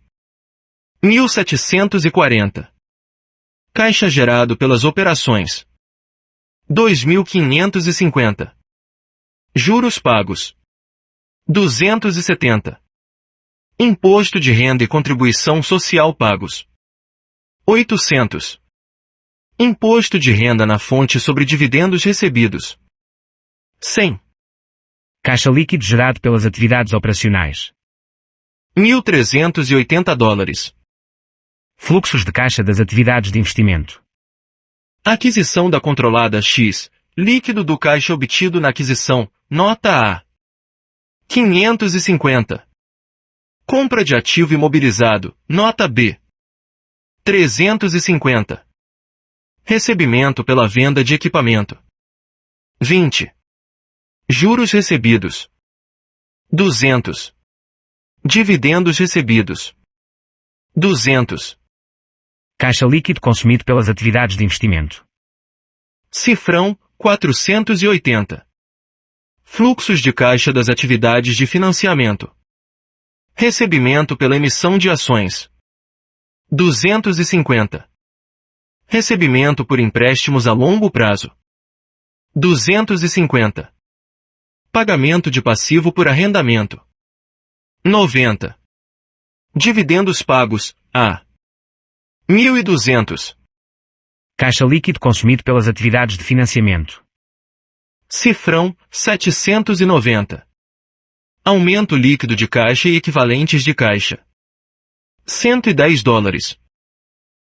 1.740. Caixa gerado pelas operações. 2.550. Juros pagos. 270. Imposto de renda e contribuição social pagos. 800. Imposto de renda na fonte sobre dividendos recebidos. 100. Caixa líquido gerado pelas atividades operacionais. 1.380 dólares. Fluxos de caixa das atividades de investimento. Aquisição da controlada X. Líquido do caixa obtido na aquisição. Nota A. 550. Compra de ativo imobilizado. Nota B. 350. Recebimento pela venda de equipamento. 20. Juros recebidos. 200. Dividendos recebidos. 200. Caixa líquido consumido pelas atividades de investimento. Cifrão, 480. Fluxos de caixa das atividades de financiamento. Recebimento pela emissão de ações. 250. Recebimento por empréstimos a longo prazo. 250. Pagamento de passivo por arrendamento. 90. Dividendos pagos, a 1.200. Caixa líquido consumido pelas atividades de financiamento. Cifrão, 790. Aumento líquido de caixa e equivalentes de caixa. 110 dólares.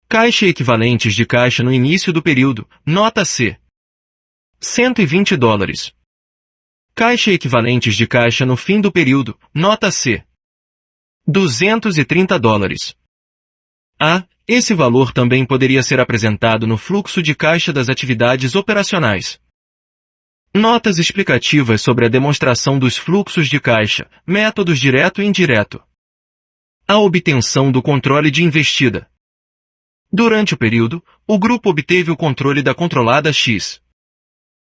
Caixa e equivalentes de caixa no início do período, nota C. 120 dólares. Caixa e equivalentes de caixa no fim do período, nota C. 230 dólares. Esse valor também poderia ser apresentado no fluxo de caixa das atividades operacionais. Notas explicativas sobre a demonstração dos fluxos de caixa, métodos direto e indireto. A obtenção do controle de investida. Durante o período, o grupo obteve o controle da controlada X.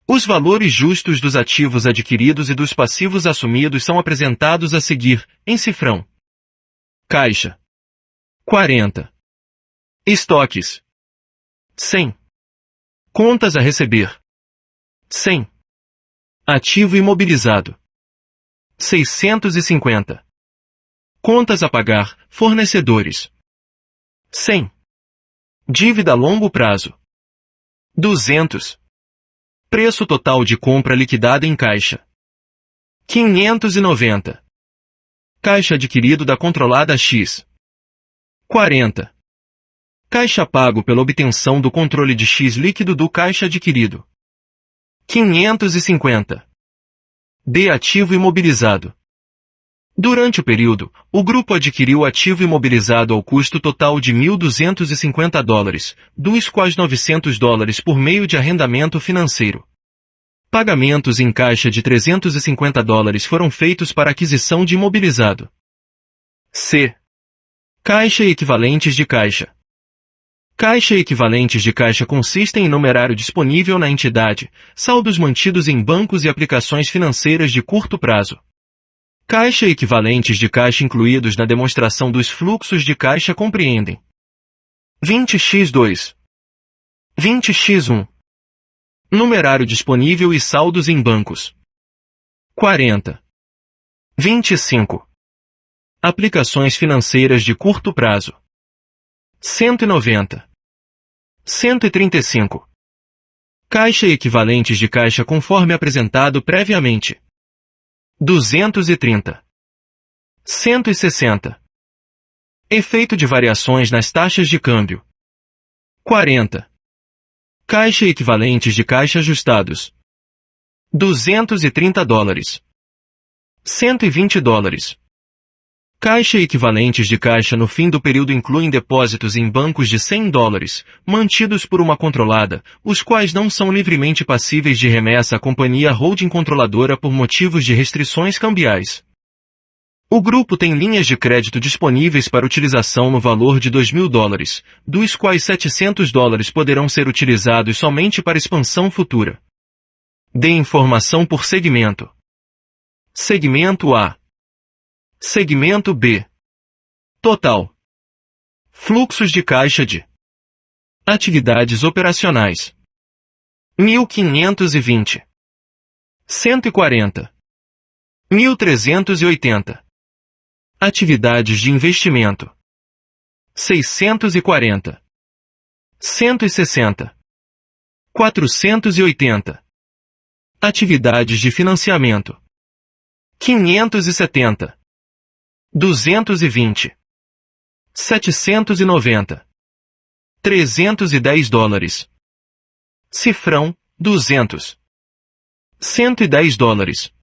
Os valores justos dos ativos adquiridos e dos passivos assumidos são apresentados a seguir, em cifrão. Caixa. 40. Estoques. 100. Contas a receber. 100. Ativo imobilizado. 650. Contas a pagar, fornecedores. 100. Dívida a longo prazo. 200. Preço total de compra liquidada em caixa. 590. Caixa adquirido da controlada X. 40. Caixa pago pela obtenção do controle de X líquido do caixa adquirido. 550. D. Ativo imobilizado. Durante o período, o grupo adquiriu ativo imobilizado ao custo total de 1.250 dólares, dos quais 900 dólares por meio de arrendamento financeiro. Pagamentos em caixa de 350 dólares foram feitos para aquisição de imobilizado. C. Caixa e equivalentes de caixa. Caixa e equivalentes de caixa consistem em numerário disponível na entidade, saldos mantidos em bancos e aplicações financeiras de curto prazo. Caixa e equivalentes de caixa incluídos na demonstração dos fluxos de caixa compreendem 20x2, 20x1, numerário disponível e saldos em bancos. 40. 25. Aplicações financeiras de curto prazo. 190. 135. Caixa e equivalentes de caixa conforme apresentado previamente. 230. 160. Efeito de variações nas taxas de câmbio. 40. Caixa e equivalentes de caixa ajustados. 230 dólares. 120 dólares. Caixa e equivalentes de caixa no fim do período incluem depósitos em bancos de 100 dólares, mantidos por uma controlada, os quais não são livremente passíveis de remessa à companhia holding controladora por motivos de restrições cambiais. O grupo tem linhas de crédito disponíveis para utilização no valor de 2.000 dólares, dos quais 700 dólares poderão ser utilizados somente para expansão futura. Dê informação por segmento. Segmento A. Segmento B. Total. Fluxos de caixa de atividades operacionais. 1.520. 140. 1.380. Atividades de investimento. 640. 160. 480. Atividades de financiamento. 570. 220. 790. 310 dólares. Cifrão, 200. 110 dólares.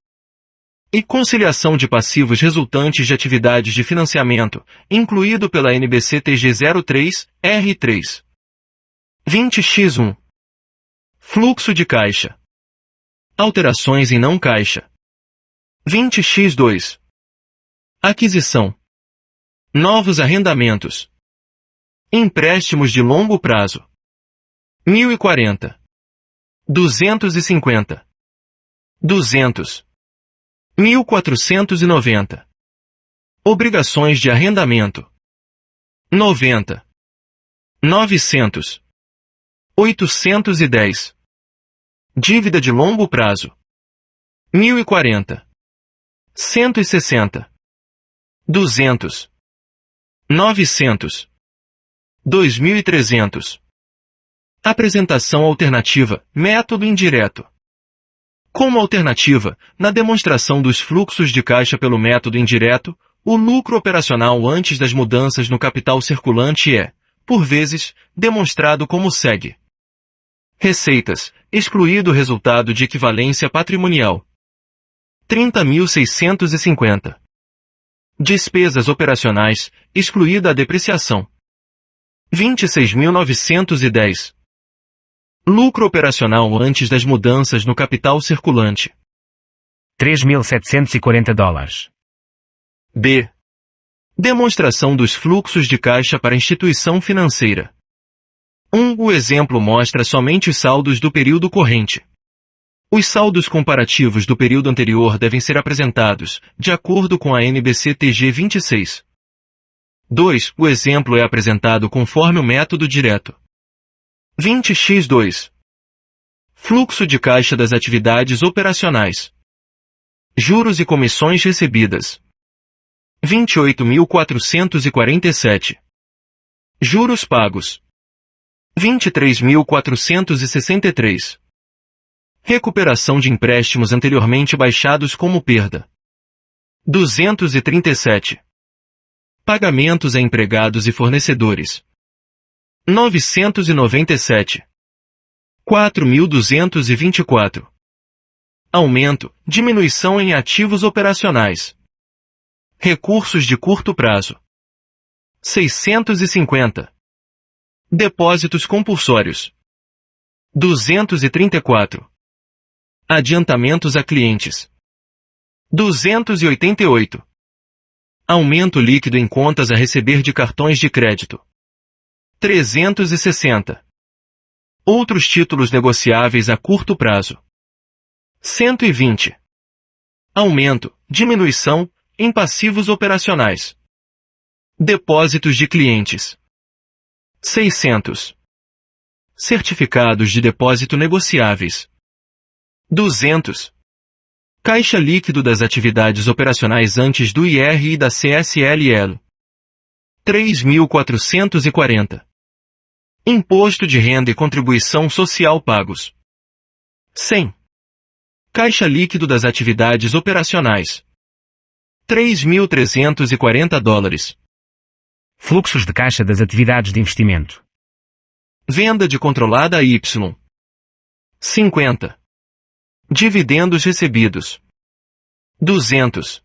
E conciliação de passivos resultantes de atividades de financiamento, incluído pela NBC-TG03, R3. 20x1. Fluxo de caixa. Alterações em não caixa. 20x2. Aquisição. Novos arrendamentos. Empréstimos de longo prazo. 1040. 250. 200. 1490. Obrigações de arrendamento. 90. 900. 810. Dívida de longo prazo. 1040. 160. 200. 900. 2300. Apresentação alternativa, método indireto. Como alternativa, na demonstração dos fluxos de caixa pelo método indireto, o lucro operacional antes das mudanças no capital circulante é, por vezes, demonstrado como segue. Receitas, excluído o resultado de equivalência patrimonial. 30.650. Despesas operacionais, excluída a depreciação. 26.910. Lucro operacional antes das mudanças no capital circulante. $3.740. B. Demonstração dos fluxos de caixa para instituição financeira. O exemplo mostra somente os saldos do período corrente. Os saldos comparativos do período anterior devem ser apresentados, de acordo com a NBC-TG 26. 2. O exemplo é apresentado conforme o método direto. 20x2. Fluxo de caixa das atividades operacionais. Juros e comissões recebidas. 28.447. Juros pagos. 23.463. Recuperação de empréstimos anteriormente baixados como perda. 237. Pagamentos a empregados e fornecedores. 997. 4.224. Aumento, diminuição em ativos operacionais. Recursos de curto prazo. 650. Depósitos compulsórios. 234. Adiantamentos a clientes. 288. Aumento líquido em contas a receber de cartões de crédito. 360. Outros títulos negociáveis a curto prazo. 120. Aumento, diminuição, em passivos operacionais. Depósitos de clientes. 600. Certificados de depósito negociáveis. 200. Caixa líquido das atividades operacionais antes do IR e da CSLL. 3.440. Imposto de renda e contribuição social pagos. 100. Caixa líquido das atividades operacionais. $3.340. Fluxos de caixa das atividades de investimento. Venda de controlada a Y. 50. Dividendos recebidos. 200.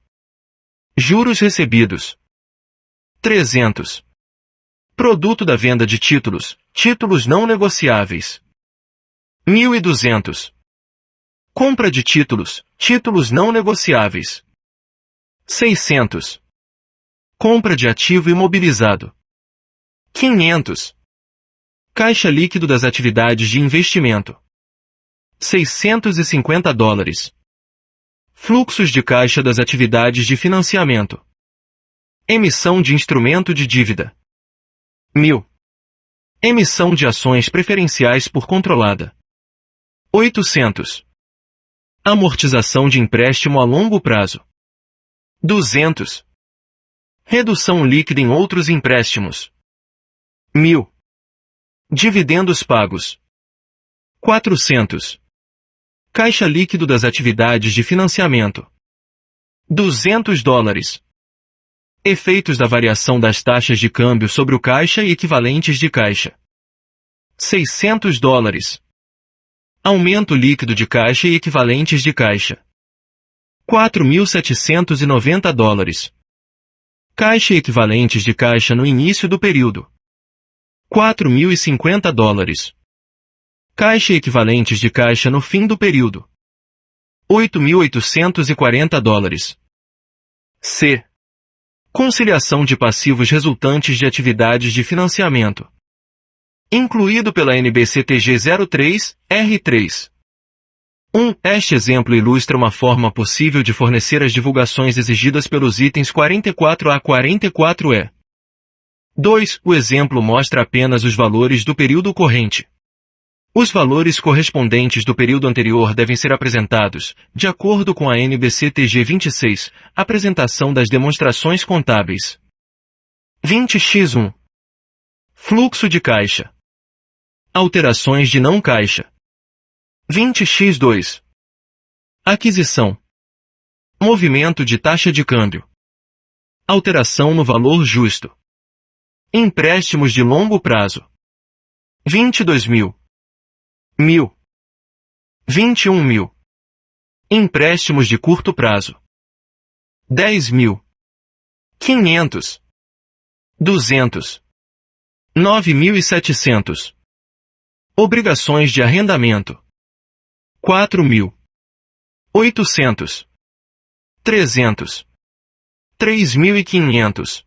Juros recebidos. 300. Produto da venda de títulos, títulos não negociáveis. 1.200. Compra de títulos, títulos não negociáveis. 600. Compra de ativo imobilizado. 500. Caixa líquido das atividades de investimento. $650. Fluxos de caixa das atividades de financiamento. Emissão de instrumento de dívida. 1.000. Emissão de ações preferenciais por controlada. 800. Amortização de empréstimo a longo prazo. 200. Redução líquida em outros empréstimos. 1.000. Dividendos pagos. 400. Caixa líquido das atividades de financiamento. $200. Efeitos da variação das taxas de câmbio sobre o caixa e equivalentes de caixa. $600. Aumento líquido de caixa e equivalentes de caixa. $4.790. Caixa e equivalentes de caixa no início do período. $4.050. Caixa e equivalentes de caixa no fim do período. $8.840. C. Conciliação de passivos resultantes de atividades de financiamento. Incluído pela NBCTG 03, R3. 1. Este exemplo ilustra uma forma possível de fornecer as divulgações exigidas pelos itens 44A a 44E. 2. O exemplo mostra apenas os valores do período corrente. Os valores correspondentes do período anterior devem ser apresentados, de acordo com a NBCTG 26, apresentação das demonstrações contábeis. 20x1. Fluxo de caixa. Alterações de não caixa. 20x2. Aquisição. Movimento de taxa de câmbio. Alteração no valor justo. Empréstimos de longo prazo. 22.000. 1.000. 21.000. Empréstimos de curto prazo. 10.000. 500. 200. 9.700. Obrigações de arrendamento. 4.000. 800. 300. 3.500.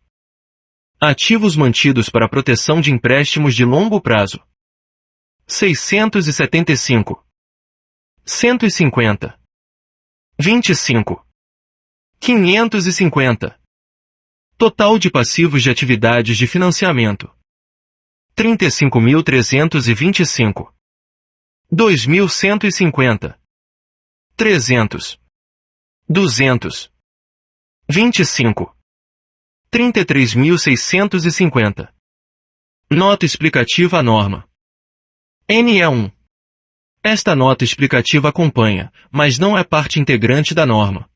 Ativos mantidos para proteção de empréstimos de longo prazo. 675. 150. 25. 550. Total de passivos de atividades de financiamento. 35.325. 2.150. 300. 200. 25. 33.650. Nota explicativa à norma. NE1. Esta nota explicativa acompanha, mas não é parte integrante da norma.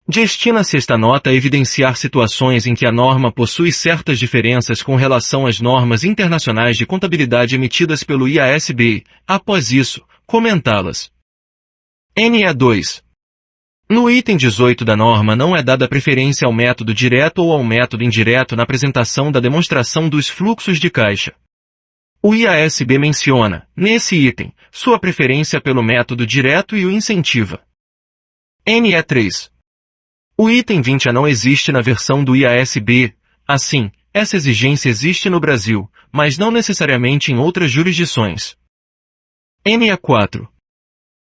Destina-se esta nota a evidenciar situações em que a norma possui certas diferenças com relação às normas internacionais de contabilidade emitidas pelo IASB, após isso, comentá-las. NE2. No item 18 da norma não é dada preferência ao método direto ou ao método indireto na apresentação da demonstração dos fluxos de caixa. O IASB menciona, nesse item, sua preferência pelo método direto e o incentiva. NE3. O item 20A não existe na versão do IASB, assim, essa exigência existe no Brasil, mas não necessariamente em outras jurisdições. NE4.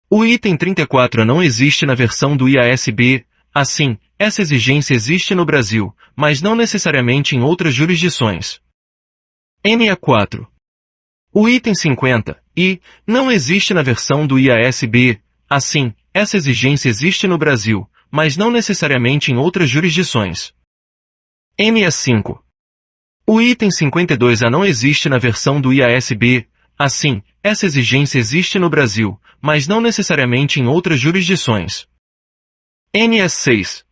O item 34A não existe na versão do IASB, assim, essa exigência existe no Brasil, mas não necessariamente em outras jurisdições. NE4. O item 50I não existe na versão do IASB, assim, essa exigência existe no Brasil, mas não necessariamente em outras jurisdições. NE5. O item 52A não existe na versão do IASB, assim, essa exigência existe no Brasil, mas não necessariamente em outras jurisdições. NE6.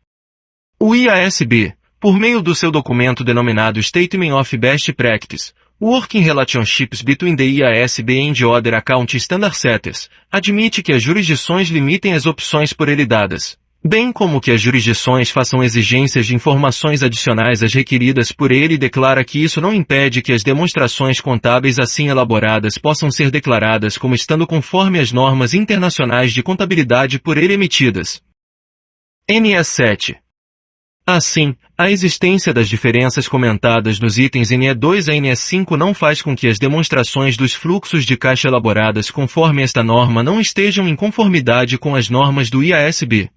O IASB, por meio do seu documento denominado Statement of Best Practice, Working Relationships Between the IASB and Other Account Standard Setters, admite que as jurisdições limitem as opções por ele dadas, bem como que as jurisdições façam exigências de informações adicionais às requeridas por ele e declara que isso não impede que as demonstrações contábeis assim elaboradas possam ser declaradas como estando conforme as normas internacionais de contabilidade por ele emitidas. NE7. Assim, a existência das diferenças comentadas nos itens NE2 a NE5 não faz com que as demonstrações dos fluxos de caixa elaboradas conforme esta norma não estejam em conformidade com as normas do IASB.